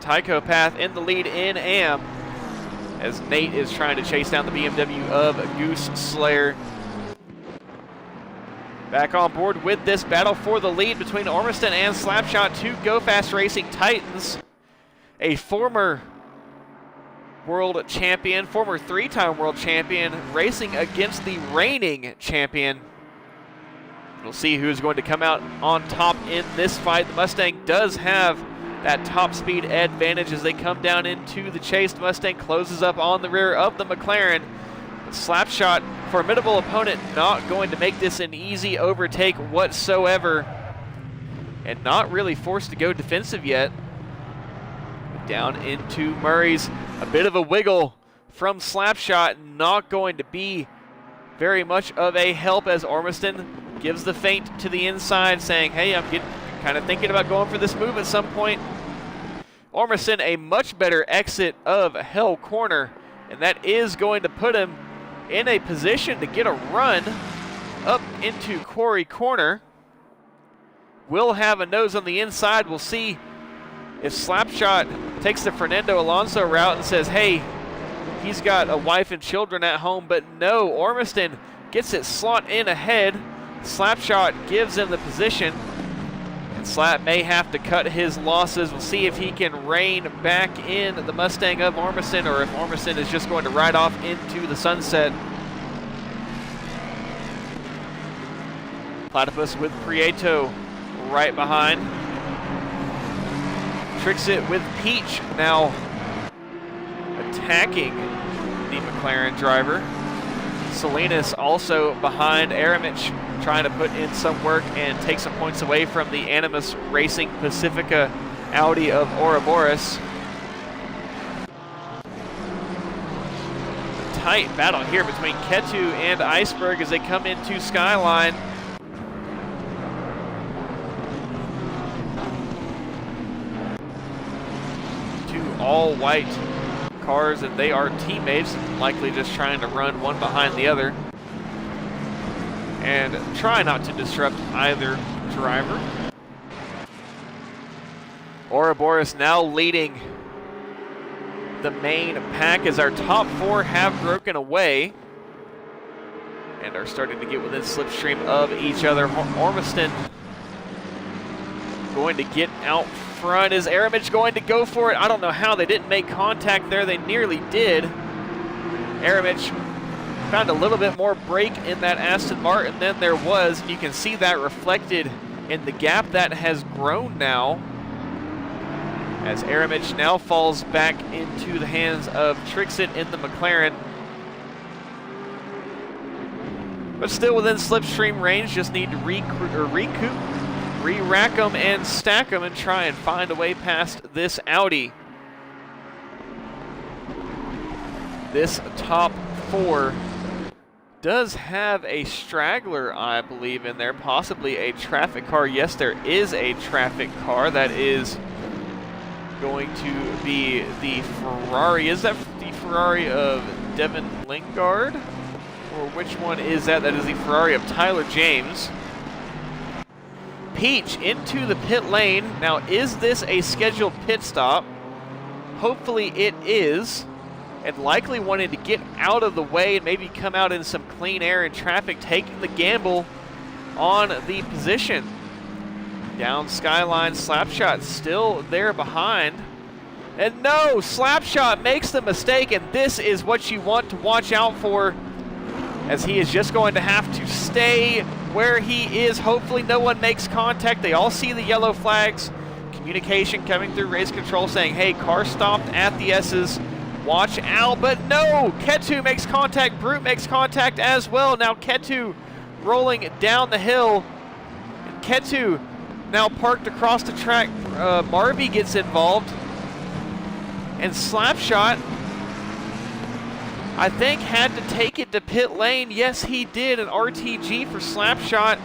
Tycho Path in the lead in AM as Nate is trying to chase down the BMW of Goose Slayer. Back on board with this battle for the lead between Ormiston and Slapshot, two GoFAST Racing Titans. A former world champion, former three-time world champion, racing against the reigning champion. We'll see who's going to come out on top in this fight. The Mustang does have that top speed advantage as they come down into the chase. The Mustang closes up on the rear of the McLaren. But Slapshot, formidable opponent, not going to make this an easy overtake whatsoever. And not really forced to go defensive yet. Down into Murray's. A bit of a wiggle from Slapshot, not going to be very much of a help as Ormiston gives the feint to the inside, saying, hey, I'm kind of thinking about going for this move at some point. Ormiston a much better exit of Hell Corner, and that is going to put him in a position to get a run up into Quarry Corner. Will have a nose on the inside. We'll see if Slapshot takes the Fernando Alonso route and says, hey, he's got a wife and children at home, but no, Ormiston gets it slot in ahead. Slapshot gives him the position, and Slap may have to cut his losses. We'll see if he can rein back in the Mustang of Ormiston, or if Ormiston is just going to ride off into the sunset. Platypus with Prieto right behind. Trixit with Peach now attacking the McLaren driver. Salinas also behind. Aramich trying to put in some work and take some points away from the Animus Racing Pacifica Audi of Ouroboros. A tight battle here between Ketu and Iceberg as they come into Skyline. All white cars, and they are teammates, likely just trying to run one behind the other and try not to disrupt either driver. Ouroboros now leading the main pack as our top four have broken away and are starting to get within slipstream of each other. Ormiston going to get out front. Is Aramich going to go for it? I don't know how they didn't make contact there. They nearly did. Aramich found a little bit more brake in that Aston Martin than there was, and you can see that reflected in the gap that has grown now, as Aramich now falls back into the hands of Trixit in the McLaren. But still within slipstream range, just need to recoup, re-rack them and stack them and try and find a way past this Audi. This top four does have a straggler, I believe, in there, possibly a traffic car. Yes, there is a traffic car. That is going to be the Ferrari. Is that the Ferrari of Devin Lingard? Or which one is that? That is the Ferrari of Tyler James. Peach into the pit lane. Now, is this a scheduled pit stop? Hopefully it is. And likely wanted to get out of the way and maybe come out in some clean air and traffic, taking the gamble on the position. Down Skyline, Slapshot still there behind. And no, Slapshot makes the mistake, and this is what you want to watch out for, as he is just going to have to stay where he is. Hopefully no one makes contact. They all see the yellow flags. Communication coming through race control saying, hey, car stopped at the S's. Watch out, but no! Ketu makes contact, Brute makes contact as well. Now Ketu rolling down the hill. And Ketu now parked across the track. Marvy gets involved. And Slapshot, I think, had to take it to pit lane. Yes, he did. An RTG for Slapshot.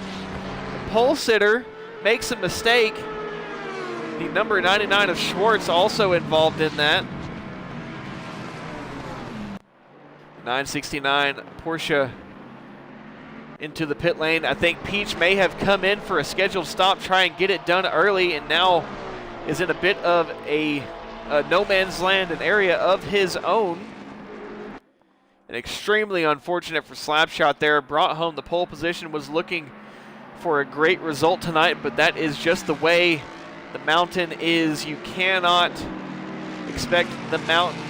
Pole sitter makes a mistake. The number 99 of Schwartz also involved in that. 969 Porsche into the pit lane. I think Peach may have come in for a scheduled stop, try and get it done early, and now is in a bit of a no man's land, an area of his own. And extremely unfortunate for Slapshot there. Brought home the pole position, was looking for a great result tonight, but that is just the way the mountain is. You cannot expect the mountain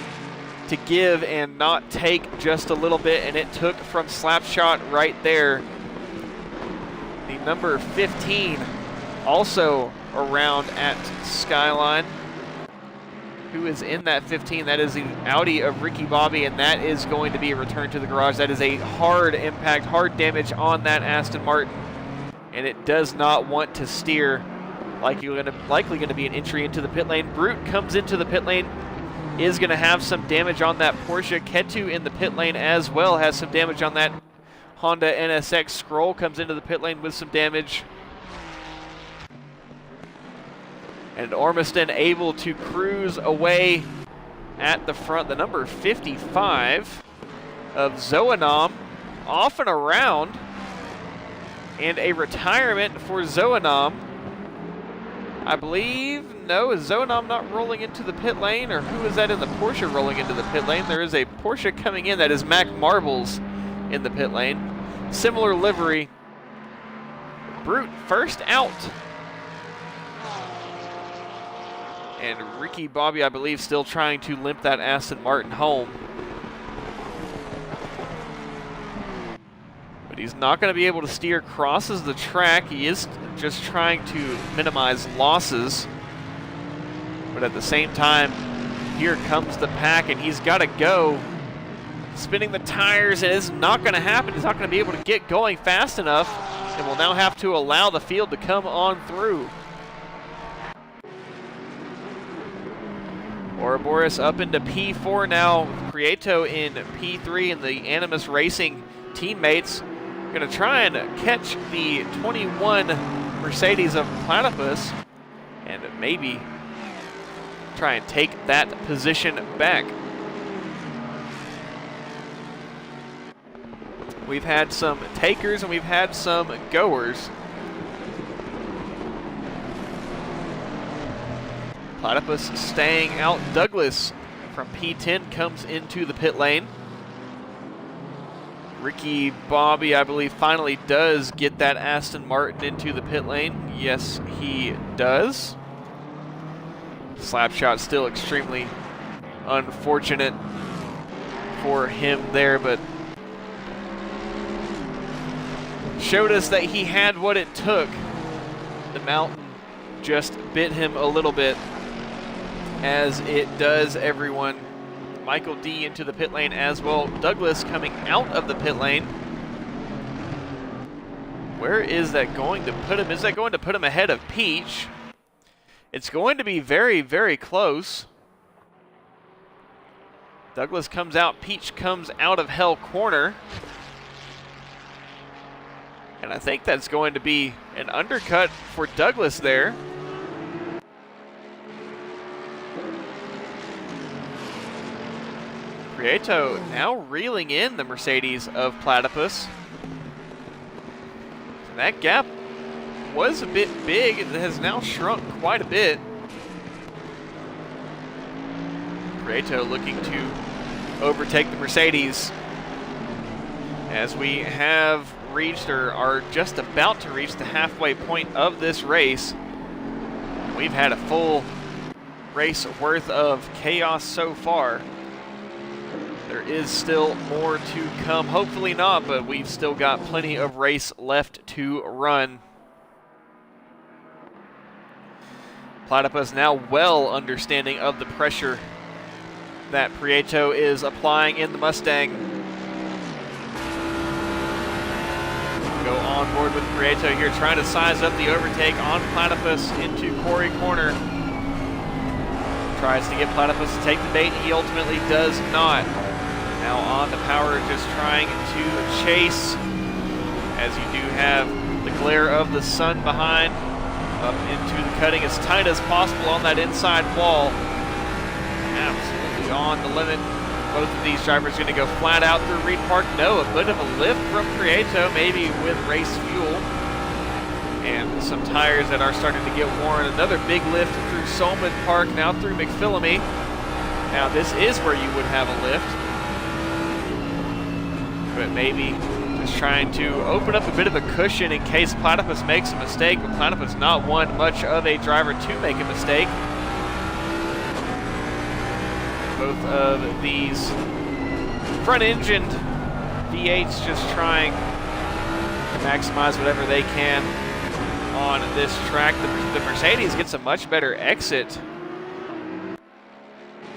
to give and not take just a little bit, and it took from Slapshot right there. The number 15 also around at Skyline. Who is in that 15? That is the Audi of Ricky Bobby, and that is going to be a return to the garage. That is a hard impact, hard damage on that Aston Martin, and it does not want to steer. Likely going to be an entry into the pit lane. Brute comes into the pit lane, is going to have some damage on that Porsche. Ketu in the pit lane as well has some damage on that Honda NSX. Scroll comes into the pit lane with some damage. And Ormiston able to cruise away at the front. The number 55 of Zoanam off and around. And a retirement for Zoanam. I believe, no, is Zoanam not rolling into the pit lane, or who is that in the Porsche rolling into the pit lane? There is a Porsche coming in, that is Mac Marbles in the pit lane. Similar livery. Brute first out. And Ricky Bobby, I believe, still trying to limp that Aston Martin home. But he's not going to be able to steer, crosses the track. He is just trying to minimize losses. But at the same time, here comes the pack, and he's got to go. Spinning the tires, and it's not going to happen. He's not going to be able to get going fast enough, and will now have to allow the field to come on through. Ouroboros up into P4 now. Prieto in P3, and the Animus Racing teammates going to try and catch the 21 Mercedes of Platypus and maybe try and take that position back. We've had some takers and we've had some goers. Platypus staying out. Douglas from P10 comes into the pit lane. Ricky Bobby, I believe, finally does get that Aston Martin into the pit lane. Yes, he does. Slapshot still extremely unfortunate for him there, but showed us that he had what it took. The mountain just bit him a little bit, as it does everyone. Michael D into the pit lane as well. Douglas coming out of the pit lane. Where is that going to put him? Is that going to put him ahead of Peach? It's going to be very, very close. Douglas comes out, Peach comes out of Hell Corner. And I think that's going to be an undercut for Douglas there. Prieto now reeling in the Mercedes of Platypus. That gap was a bit big. It has now shrunk quite a bit. Prieto looking to overtake the Mercedes, as we have reached or are just about to reach the halfway point of this race. We've had a full race worth of chaos so far. There is still more to come. Hopefully not, but we've still got plenty of race left to run. Platypus now well understanding of the pressure that Prieto is applying in the Mustang. Go on board with Prieto here, trying to size up the overtake on Platypus into Quarry Corner. Tries to get Platypus to take the bait. He ultimately does not. Now on the power, just trying to chase, as you do have the glare of the sun behind, up into the cutting as tight as possible on that inside wall. Absolutely on the limit. Both of these drivers going to go flat out through Reed Park. No, a bit of a lift from Prieto, maybe with race fuel. And some tires that are starting to get worn. Another big lift through Solman Park, now through McPhillamy. Now this is where you would have a lift. But maybe just trying to open up a bit of a cushion in case Platypus makes a mistake. But Platypus not one much of a driver to make a mistake. Both of these front-engined V8s just trying to maximize whatever they can on this track. The Mercedes gets a much better exit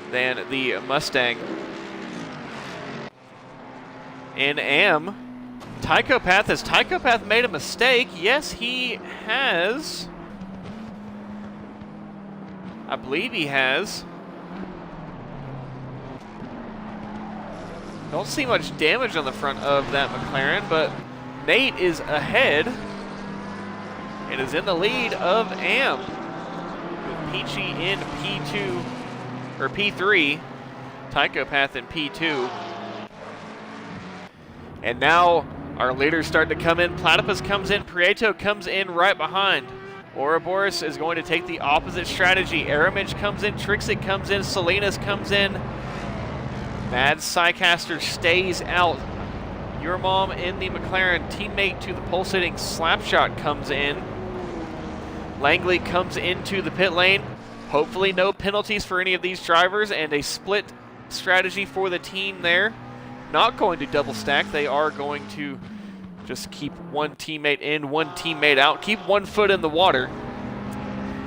than the Mustang. In AM, Tychopath, has Tychopath made a mistake? Yes, he has. I believe he has. Don't see much damage on the front of that McLaren, but Nate is ahead and is in the lead of AM, with Peachy in P2, or P3, Tychopath in P2. And now our leaders start to come in. Platypus comes in, Prieto comes in right behind. Ouroboros is going to take the opposite strategy. Aramage comes in, Trixie comes in, Salinas comes in. Mad Psycaster stays out. Your Mom in the McLaren, teammate to the pulsating Slapshot comes in. Langley comes into the pit lane. Hopefully no penalties for any of these drivers, and a split strategy for the team there. Not going to double stack. They are going to just keep one teammate in, one teammate out. Keep one foot in the water.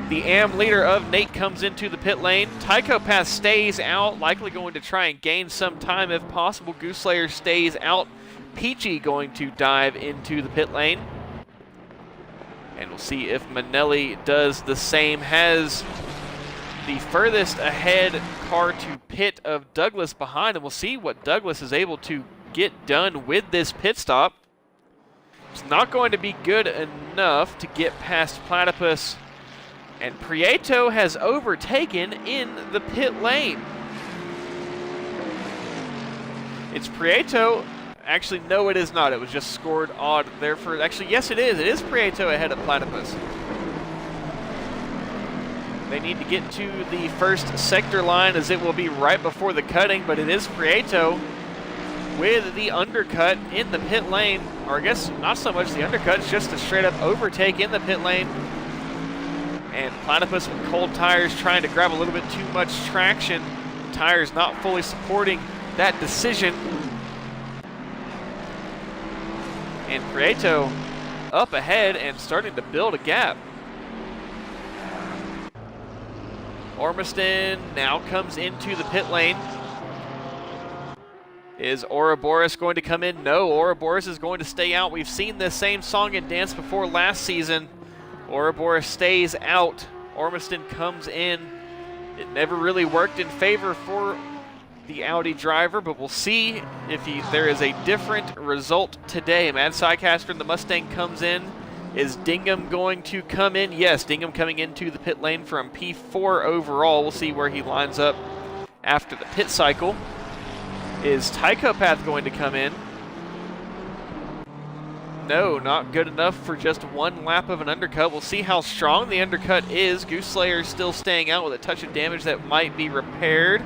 The AM leader of Nate comes into the pit lane. Tychopath stays out, likely going to try and gain some time if possible. Gooseslayer stays out. Peachy going to dive into the pit lane. And we'll see if Manelli does the same. Has the furthest ahead car to pit of Douglas behind, and we'll see what Douglas is able to get done with this pit stop. It's not going to be good enough to get past Platypus, and Prieto has overtaken in the pit lane. It's Prieto. Actually, no, it is not. It was just scored odd there for, actually, yes, it is. It is Prieto ahead of Platypus. They need to get to the first sector line, as it will be right before the cutting, but it is Prieto with the undercut in the pit lane. Or I guess not so much the undercut, it's just a straight up overtake in the pit lane. And Platypus with cold tires trying to grab a little bit too much traction. Tires not fully supporting that decision. And Prieto up ahead and starting to build a gap. Ormiston now comes into the pit lane. Is Ouroboros going to come in? No, Ouroboros is going to stay out. We've seen this same song and dance before last season. Ouroboros stays out. Ormiston comes in. It never really worked in favor for the Audi driver, but we'll see if there is a different result today. Mad Sycaster in the Mustang comes in. Is Dingham going to come in? Yes, Dingham coming into the pit lane from P4 overall. We'll see where he lines up after the pit cycle. Is Tychopath going to come in? No, not good enough for just one lap of an undercut. We'll see how strong the undercut is. Gooseslayer still staying out with a touch of damage that might be repaired.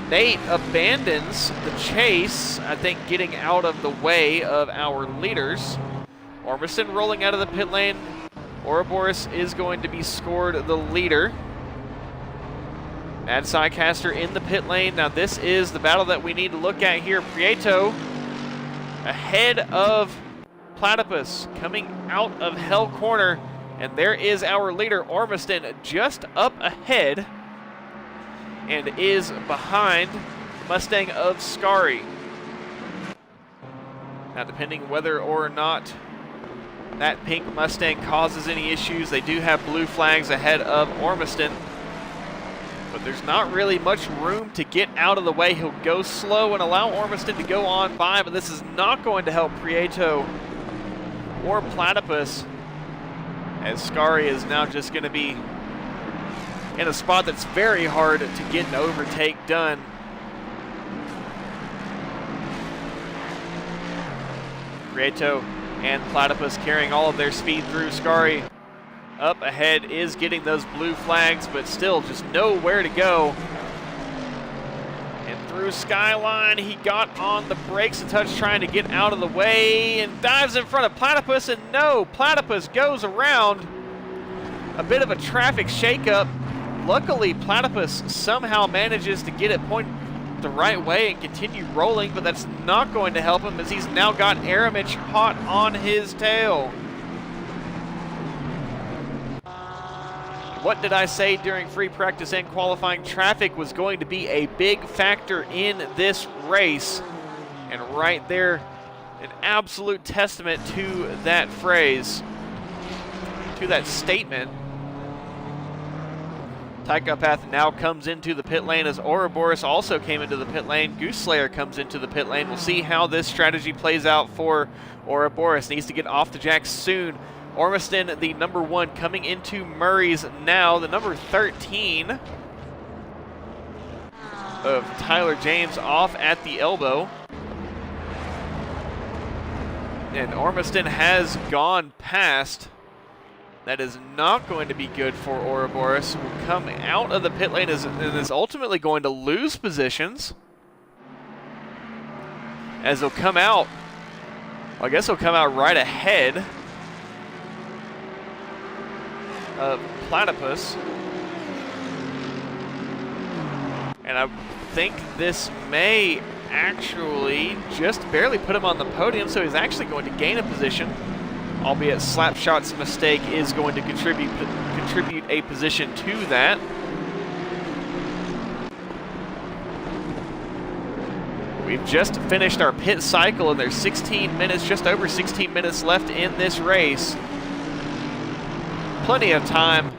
Nate abandons the chase, I think getting out of the way of our leaders. Ormiston rolling out of the pit lane. Ouroboros is going to be scored the leader. Mad Sycaster in the pit lane. Now this is the battle that we need to look at here. Prieto ahead of Platypus coming out of Hell Corner. And there is our leader, Ormiston, just up ahead and is behind the Mustang of Scary. Now depending whether or not that pink Mustang causes any issues, they do have blue flags ahead of Ormiston. But there's not really much room to get out of the way. He'll go slow and allow Ormiston to go on by, but this is not going to help Prieto or Platypus, as Scary is now just going to be in a spot that's very hard to get an overtake done. Prieto and Platypus carrying all of their speed through. Scary up ahead is getting those blue flags, but still just nowhere to go. And through Skyline, he got on the brakes a touch trying to get out of the way and dives in front of Platypus, and no, Platypus goes around. A bit of a traffic shakeup. Luckily, Platypus somehow manages to get it pointed the right way and continue rolling, but that's not going to help him as he's now got Aramich hot on his tail. What did I say during free practice and qualifying? Traffic was going to be a big factor in this race. And right there, an absolute testament to that phrase, to that statement. Tychopath now comes into the pit lane as Ouroboros also came into the pit lane. Gooseslayer comes into the pit lane. We'll see how this strategy plays out for Ouroboros. Needs to get off the jack soon. Ormiston, the number 1, coming into Murray's now. The number 13 of Tyler James off at the elbow. And Ormiston has gone past. That is not going to be good for Ouroboros. Will come out of the pit lane and is ultimately going to lose positions. As he'll come out, I guess he'll come out right ahead of Platypus. And I think this may actually just barely put him on the podium, so he's actually going to gain a position. Albeit Slapshot's mistake is going to contribute a position to that. We've just finished our pit cycle and there's 16 minutes, just over 16 minutes left in this race. Plenty of time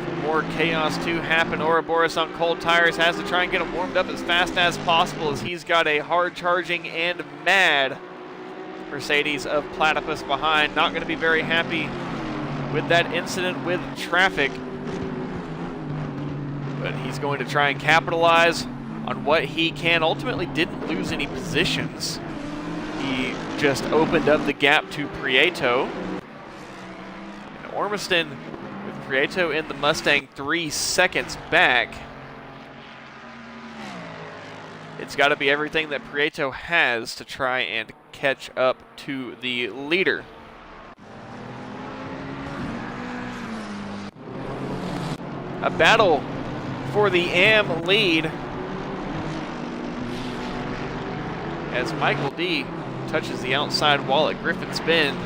for more chaos to happen. Ouroboros on cold tires has to try and get him warmed up as fast as possible as he's got a hard charging and mad Mercedes of Platypus behind. Not going to be very happy with that incident with traffic. But he's going to try and capitalize on what he can. Ultimately didn't lose any positions. He just opened up the gap to Prieto. And Ormiston with Prieto in the Mustang 3 seconds back. It's got to be everything that Prieto has to try and catch up to the leader. A battle for the AM lead as Michael D touches the outside wall at Griffin's Bend.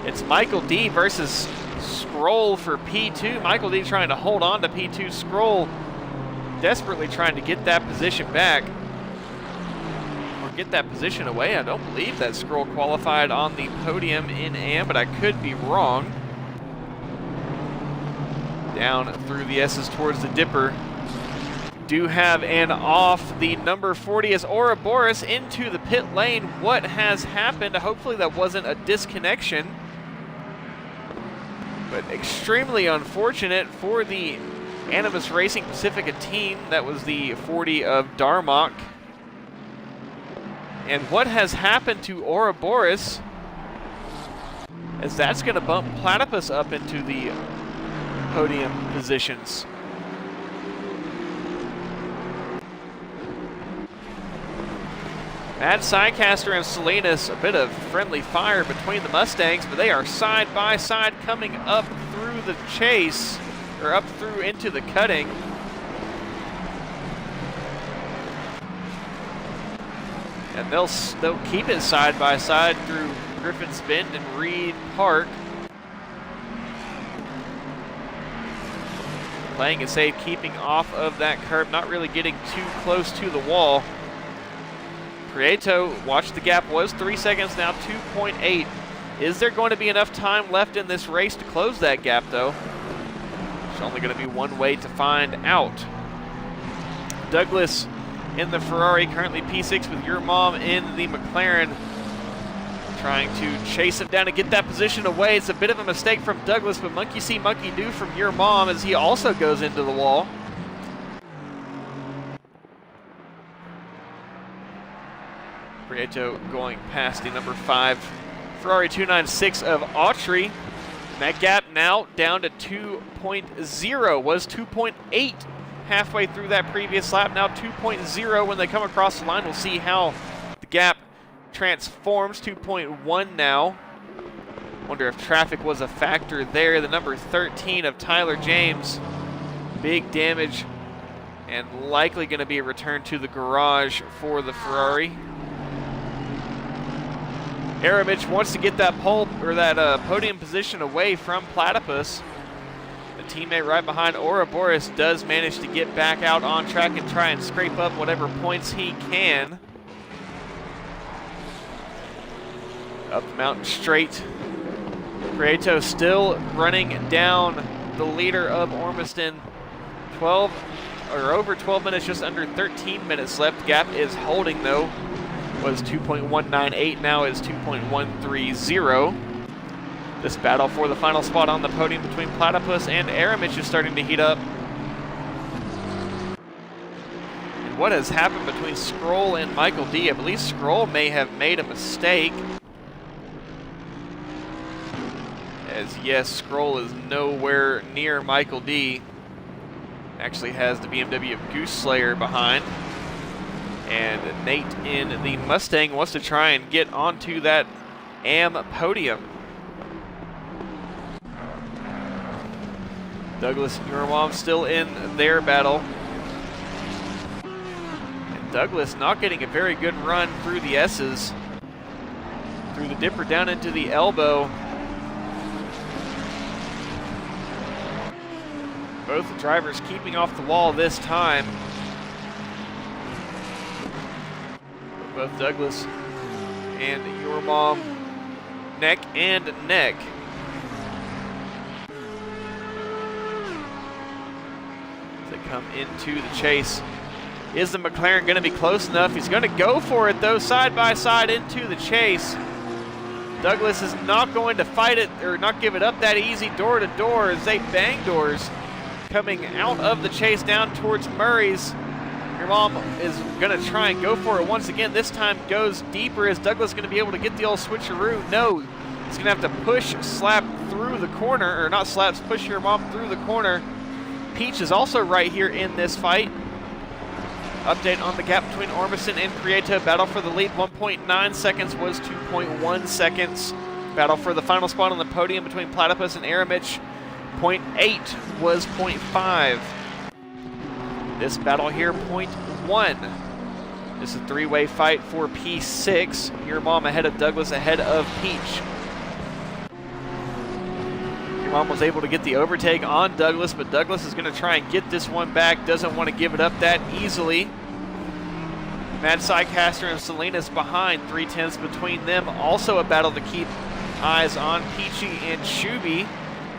It's Michael D versus Scroll for P2. Michael D trying to hold on to P2. Scroll desperately trying to get that position back. Or get that position away. I don't believe that Scroll qualified on the podium in AM, but I could be wrong. Down through the S's towards the Dipper. Do have an off the number 40 as Ouroboros into the pit lane. What has happened? Hopefully that wasn't a disconnection. But extremely unfortunate for the Animus Racing Pacifica team. That was the 40 of Darmok. And what has happened to Ouroboros? As that's going to bump Platypus up into the podium positions. Mad Sidecaster and Salinas, a bit of friendly fire between the Mustangs, but they are side by side coming up through the chase, or up through into the cutting. And they'll keep it side by side through Griffin's Bend and Reed Park. Playing it safe, keeping off of that curb, not really getting too close to the wall. Prieto, watch the gap, was 3 seconds, now 2.8. Is there going to be enough time left in this race to close that gap, though? There's only going to be one way to find out. Douglas in the Ferrari, currently P6 with Your Mom in the McLaren. Trying to chase him down and get that position away. It's a bit of a mistake from Douglas, but monkey see, monkey do from Your Mom as he also goes into the wall. Prieto going past the number 5 Ferrari 296 of Autry. And that gap now down to 2.0, was 2.8 halfway through that previous lap, now 2.0 when they come across the line. We'll see how the gap transforms. 2.1 now. Wonder if traffic was a factor there. The number 13 of Tyler James, big damage and likely going to be returned to the garage for the Ferrari. Aramich wants to get that pole or that podium position away from Platypus. The teammate right behind Ouroboros does manage to get back out on track and try and scrape up whatever points he can. Up the mountain straight. Prieto still running down the leader of Ormiston. 12 or over 12 minutes, just under 13 minutes left. Gap is holding though. Was 2.198, now is 2.130. This battle for the final spot on the podium between Platypus and Aramich is starting to heat up. And what has happened between Scroll and Michael D? I believe Scroll may have made a mistake. As yes, Scroll is nowhere near Michael D. Actually has the BMW of Goose Slayer behind. And Nate in the Mustang wants to try and get onto that AM podium. Douglas and Your Mom still in their battle. And Douglas not getting a very good run through the S's. Through the Dipper down into the elbow. Both drivers keeping off the wall this time. Both Douglas and Your Mom neck and neck. As they come into the chase. Is the McLaren going to be close enough? He's going to go for it though, side by side into the chase. Douglas is not going to fight it or not give it up that easy door to door as they bang doors coming out of the chase down towards Murray's. Your Mom is going to try and go for it once again. This time goes deeper. Is Douglas going to be able to get the old switcheroo? No. He's going to have to push Slap through the corner, or not Slaps, push Your Mom through the corner. Peach is also right here in this fight. Update on the gap between Ormiston and Prieto. Battle for the lead, 1.9 seconds was 2.1 seconds. Battle for the final spot on the podium between Platypus and Aramich, 0.8 was 0.5. This battle here, 0.1. It's a three-way fight for P6. Your Mom ahead of Douglas, ahead of Peach. Your Mom was able to get the overtake on Douglas, but Douglas is going to try and get this one back. Doesn't want to give it up that easily. Mad Sidecaster and Salinas behind, 3/10 between them. Also a battle to keep eyes on. Peachy and Shuby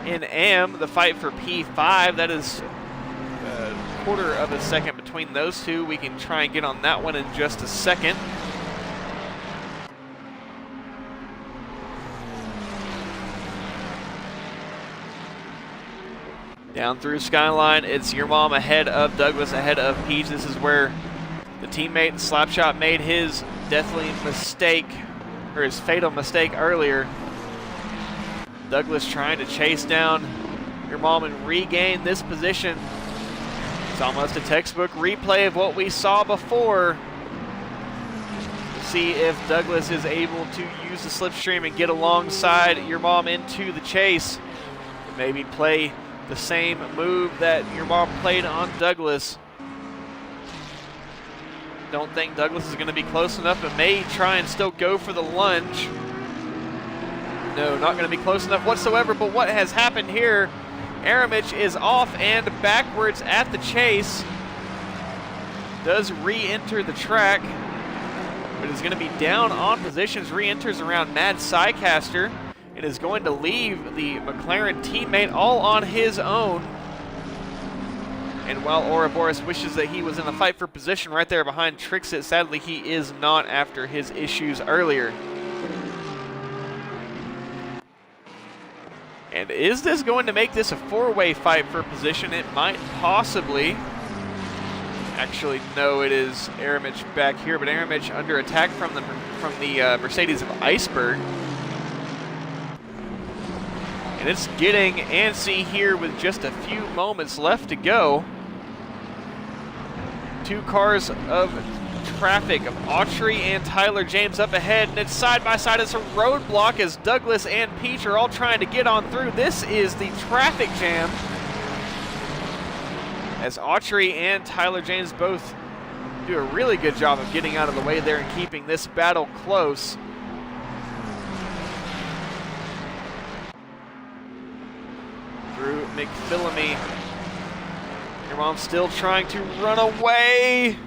in AM. The fight for P5, that is a quarter of a second between those two. We can try and get on that one in just a second. Down through Skyline, it's Your Mom ahead of Douglas, ahead of Peach. This is where the teammate Slapshot made his deathly mistake, or his fatal mistake earlier. Douglas trying to chase down Your Mom and regain this position. It's almost a textbook replay of what we saw before. We'll see if Douglas is able to use the slipstream and get alongside Your Mom into the chase. Maybe play the same move that Your Mom played on Douglas. Don't think Douglas is going to be close enough, but may try and still go for the lunge. No, not going to be close enough whatsoever, but what has happened here, Aramich is off and backwards at the chase. Does re-enter the track, but is going to be down on positions. Re-enters around Mad Sidecaster and is going to leave the McLaren teammate all on his own. And while Ouroboros wishes that he was in the fight for position right there behind Trixit, sadly he is not after his issues earlier. And is this going to make this a four-way fight for position? It might possibly. Actually, no, it is Aramich back here, but Aramich under attack from the Mercedes of Iceberg. And it's getting antsy here with just a few moments left to go. Two cars of traffic of Autry and Tyler James up ahead, and it's side by side. It's a roadblock as Douglas and Peach are all trying to get on through. This is the traffic jam as Autry and Tyler James both do a really good job of getting out of the way there and keeping this battle close. Through McPhillamy. Your Mom's still trying to run away.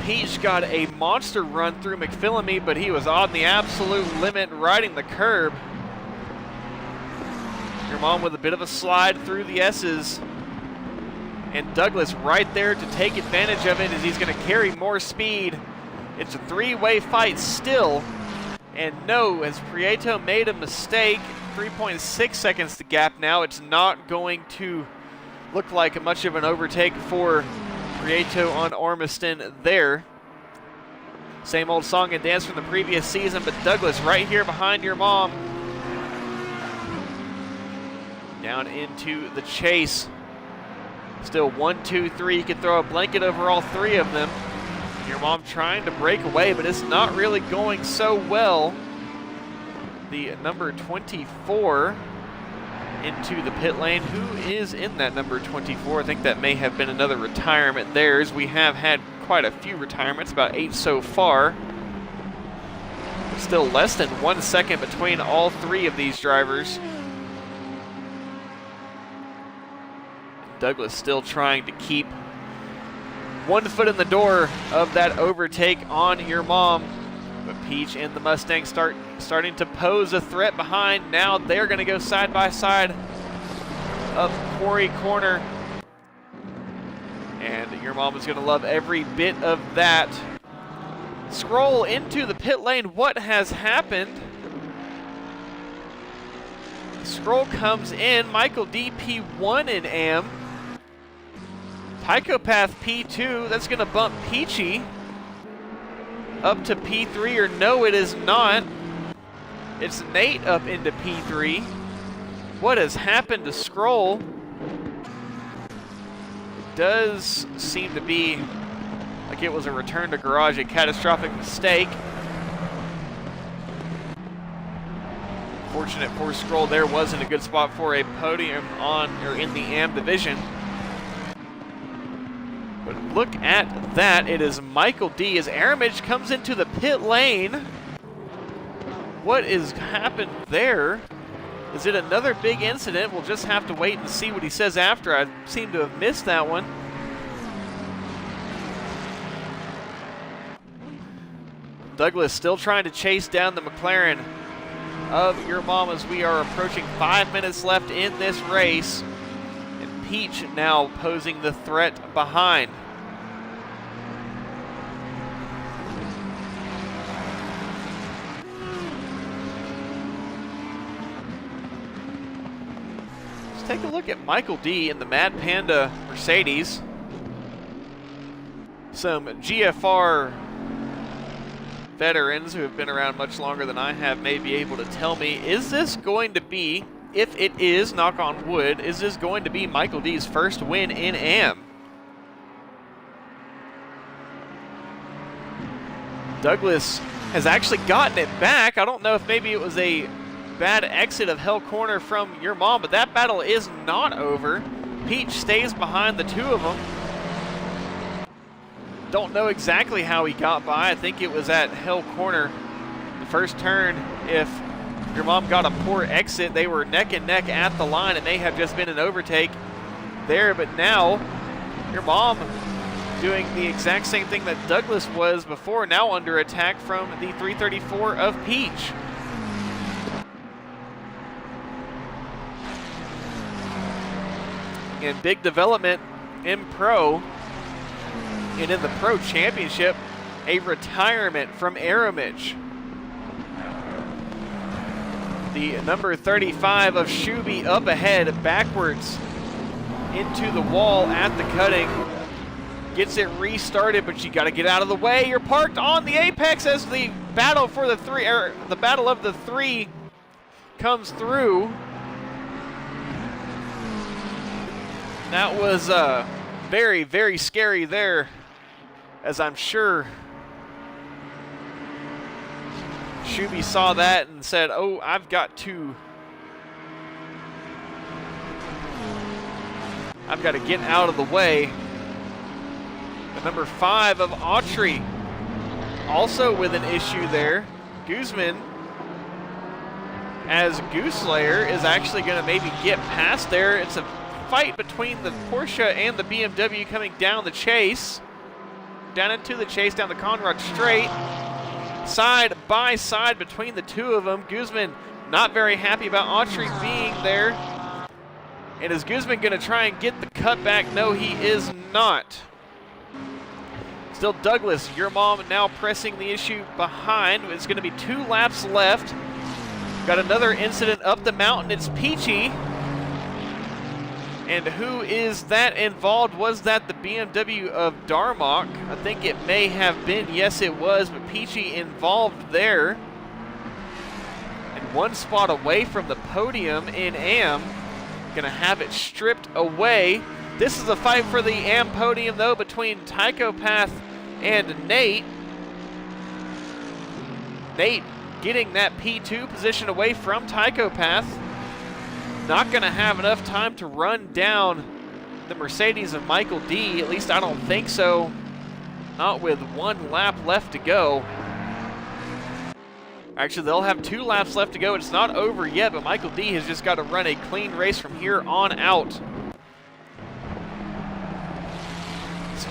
Peach got a monster run through McPhillamy, but he was on the absolute limit, riding the curb. Your Mom with a bit of a slide through the S's. And Douglas right there to take advantage of it as he's going to carry more speed. It's a three-way fight still. And no, as Prieto made a mistake, 3.6 seconds the gap now. It's not going to look like much of an overtake for Prieto on Ormiston there. Same old song and dance from the previous season, but Douglas right here behind Your Mom. Down into the chase. Still 1, 2, 3. You can throw a blanket over all three of them. Your Mom trying to break away, but it's not really going so well. The number 24 into the pit lane. Who is in that number 24? I think that may have been another retirement theirs. We have had quite a few retirements, about 8 so far. Still less than 1 second between all three of these drivers. Douglas still trying to keep 1 foot in the door of that overtake on Your Mom. But Peach and the Mustang starting to pose a threat behind. Now they're going to go side by side up Quarry Corner. And Your Mom is going to love every bit of that. Scroll into the pit lane. What has happened? Scroll comes in. Michael D P1 in AM. Tychopath P2. That's going to bump Peachy up to P3, or no, it is not. It's Nate up into P3. What has happened to Scroll? It does seem to be like it was a return to garage, a catastrophic mistake. Fortunate for Scroll there, was in a good spot for a podium on or in the AM division. But But look at that. It is Michael D. as Aramage comes into the pit lane. What is happened there? Is it another big incident? We'll just have to wait and see what he says after. I seem to have missed that one. Douglas still trying to chase down the McLaren of your mom as we are approaching 5 minutes left in this race. And Peach now posing the threat behind. Let's take a look at Michael D. in the Mad Panda Mercedes. Some GFR veterans who have been around much longer than I have may be able to tell me, is this going to be, if it is, knock on wood, is this going to be Michael D's first win in AM? Douglas has actually gotten it back. I don't know if maybe it was a bad exit of Hell Corner from your mom, but that battle is not over. Peach stays behind the two of them. Don't know exactly how he got by. I think it was at Hell Corner. The first turn, if your mom got a poor exit, they were neck and neck at the line. It may have just been an overtake there, but now your mom doing the exact same thing that Douglas was before, now under attack from the 334 of Peach. And big development in Pro. And in the Pro Championship, a retirement from Aramage. The number 35 of Shuby up ahead, backwards into the wall at the cutting. Gets it restarted, but you got to get out of the way. You're parked on the apex as the battle for the three, or the battle of the three comes through. That was very, very scary there, as I'm sure Shuby saw that and said, oh, I've got to get out of the way. The number 5 of Autry also with an issue there. Guzman, as Gooselayer, is actually going to maybe get past there. It's a fight between the Porsche and the BMW coming down the chase. Down into the chase, down the Conrad straight. Side by side between the two of them. Guzman not very happy about Autry being there. And is Guzman going to try and get the cutback? No, he is not. Still Douglas, your mom now pressing the issue behind. It's going to be 2 laps left. Got another incident up the mountain. It's Peachy. And who is that involved? Was that the BMW of Darmok? I think it may have been. Yes, it was, but Peachy involved there. And 1 spot away from the podium in AM. Gonna have it stripped away. This is a fight for the AM podium, though, between Tychopath and Nate. Nate getting that P2 position away from Tychopath. Not going to have enough time to run down the Mercedes of Michael D. At least I don't think so. Not with 1 lap left to go. Actually, they'll have 2 laps left to go. It's not over yet, but Michael D. has just got to run a clean race from here on out.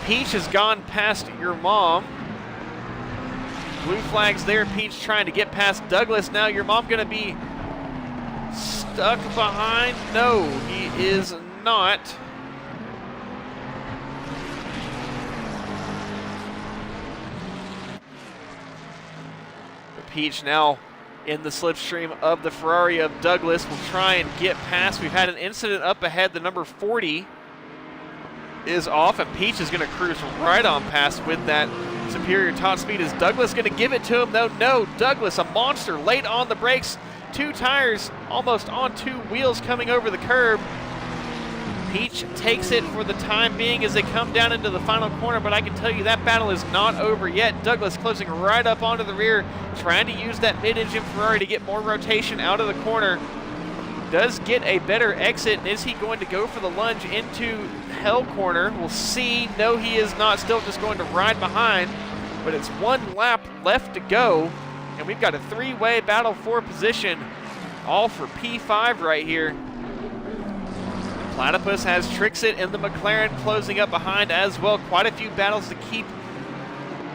Peach has gone past your mom. Blue flags there. Peach trying to get past Douglas. Now your mom going to be stuck behind. No, he is not. But Peach now in the slipstream of the Ferrari of Douglas will try and get past. We've had an incident up ahead. The number 40 is off, and Peach is going to cruise right on past with that superior top speed. Is Douglas going to give it to him, though? No, Douglas, a monster, late on the brakes. 2 tires almost on 2 wheels coming over the curb. Peach takes it for the time being as they come down into the final corner, but I can tell you that battle is not over yet. Douglas closing right up onto the rear, trying to use that mid-engine Ferrari to get more rotation out of the corner. does get a better exit. And is he going to go for the lunge into Hell Corner? We'll see. No, he is not. Still just going to ride behind. But it's one lap left to go. And we've got a three-way battle for position, all for P5 right here. Platypus has Trixit and the McLaren closing up behind as well. Quite a few battles to keep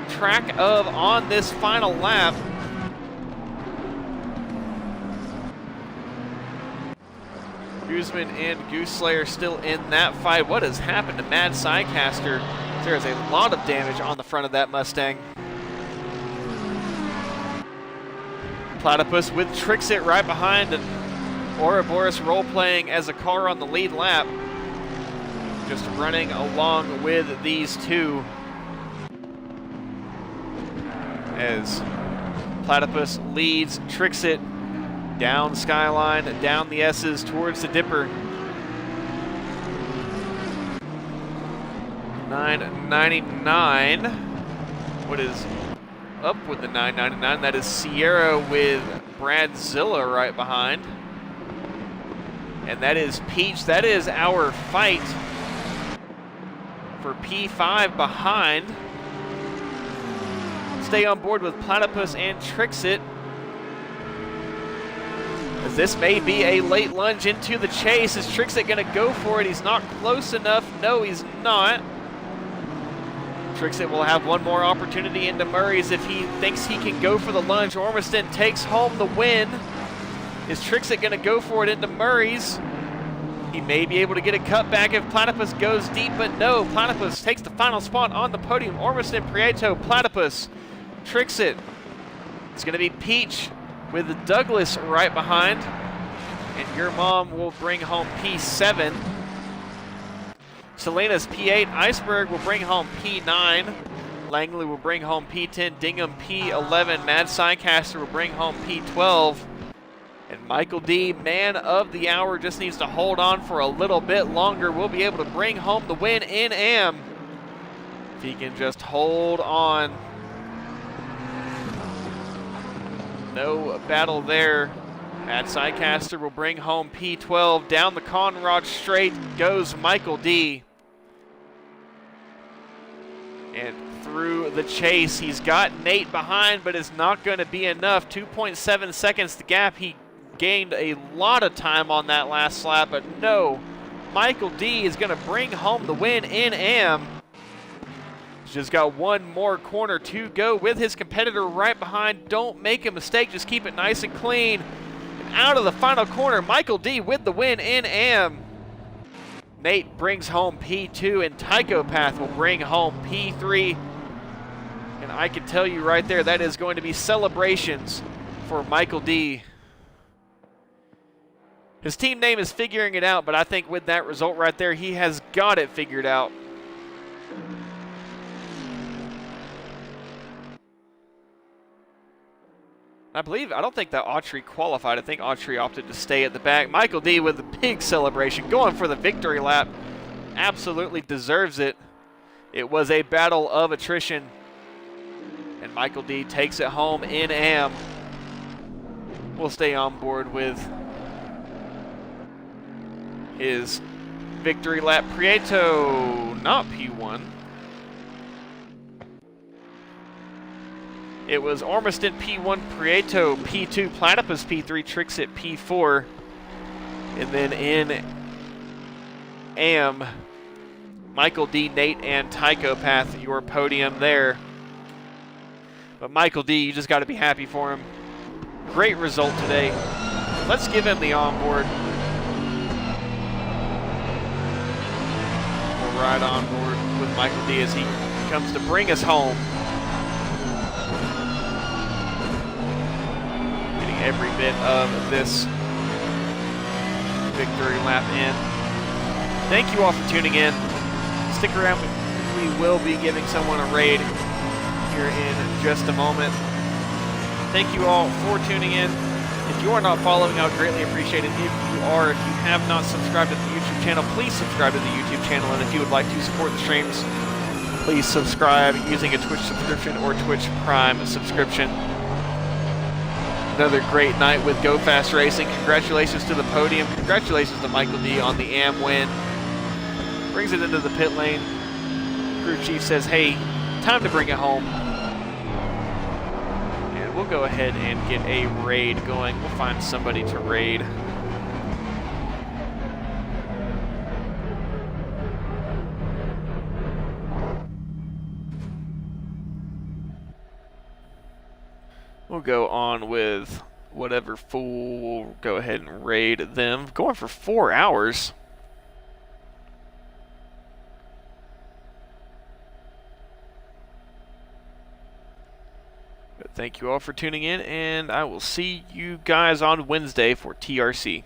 track of on this final lap. Guzman and Goose Slayer still in that fight. What has happened to Mad Sidecaster? There is a lot of damage on the front of that Mustang. Platypus with Trixit right behind, and Ouroboros role-playing as a car on the lead lap. Just running along with these two. As Platypus leads Trixit down Skyline, down the S's towards the Dipper. 999. What is up with the 999? That is Sierra with Bradzilla right behind. And that is Peach. That is our fight for P5 behind. Stay on board with Platypus and Trixit, as this may be a late lunge into the chase. Is Trixit going to go for it? He's not close enough. No, he's not. Trixit will have one more opportunity into Murray's if he thinks he can go for the lunge. Ormiston takes home the win. Is Trixit going to go for it into Murray's? He may be able to get a cutback if Platypus goes deep, but no. Platypus takes the final spot on the podium. Ormiston, Prieto, Platypus, Trixit. It's going to be Peach with Douglas right behind. And your mom will bring home P7. Selena's P8. Iceberg will bring home P9. Langley will bring home P10. Dingham P11. Mad Sidecaster will bring home P12. And Michael D, man of the hour, just needs to hold on for a little bit longer. We'll be able to bring home the win in AM if he can just hold on. No battle there. Mad Sidecaster will bring home P12. Down the Conrad straight goes Michael D. And through the chase, he's got Nate behind, but it's not going to be enough. 2.7 seconds the gap. He gained a lot of time on that last lap, but no. Michael D is going to bring home the win in AM. He's just got one more corner to go with his competitor right behind. Don't make a mistake. Just keep it nice and clean. And out of the final corner, Michael D with the win in AM. Nate brings home P2, and Tychopath will bring home P3. And I can tell you right there, that is going to be celebrations for Michael D. His team name is figuring it out, but I think with that result right there, he has got it figured out. I don't think that Autry qualified. I think Autry opted to stay at the back. Michael D with a big celebration, going for the victory lap. Absolutely deserves it. It was a battle of attrition. And Michael D takes it home in AM. We'll stay on board with his victory lap. Prieto, not P1. It was Ormiston P1, Prieto P2, Platypus P3, Trixit P4. And then in AM, Michael D, Nate, and Tychopath, your podium there. But Michael D, you just got to be happy for him. Great result today. Let's give him the onboard. We'll ride on board with Michael D as he comes to bring us home. Getting every bit of this victory lap in. Thank you all for tuning in. Stick around. We will be giving someone a raid here in just a moment. Thank you all for tuning in. If you are not following, I would greatly appreciate it. If you are, if you have not subscribed to the YouTube channel, please subscribe to the YouTube channel. And if you would like to support the streams, please subscribe using a Twitch subscription or Twitch Prime subscription. Another great night with GoFAST Racing. Congratulations to the podium. Congratulations to Michael D on the AM win. Brings it into the pit lane. Crew chief says, hey, time to bring it home. And we'll go ahead and get a raid going. We'll find somebody to raid. We'll go on with whatever fool. We'll go ahead and raid them. Going for 4 hours. But thank you all for tuning in, and I will see you guys on Wednesday for TRC.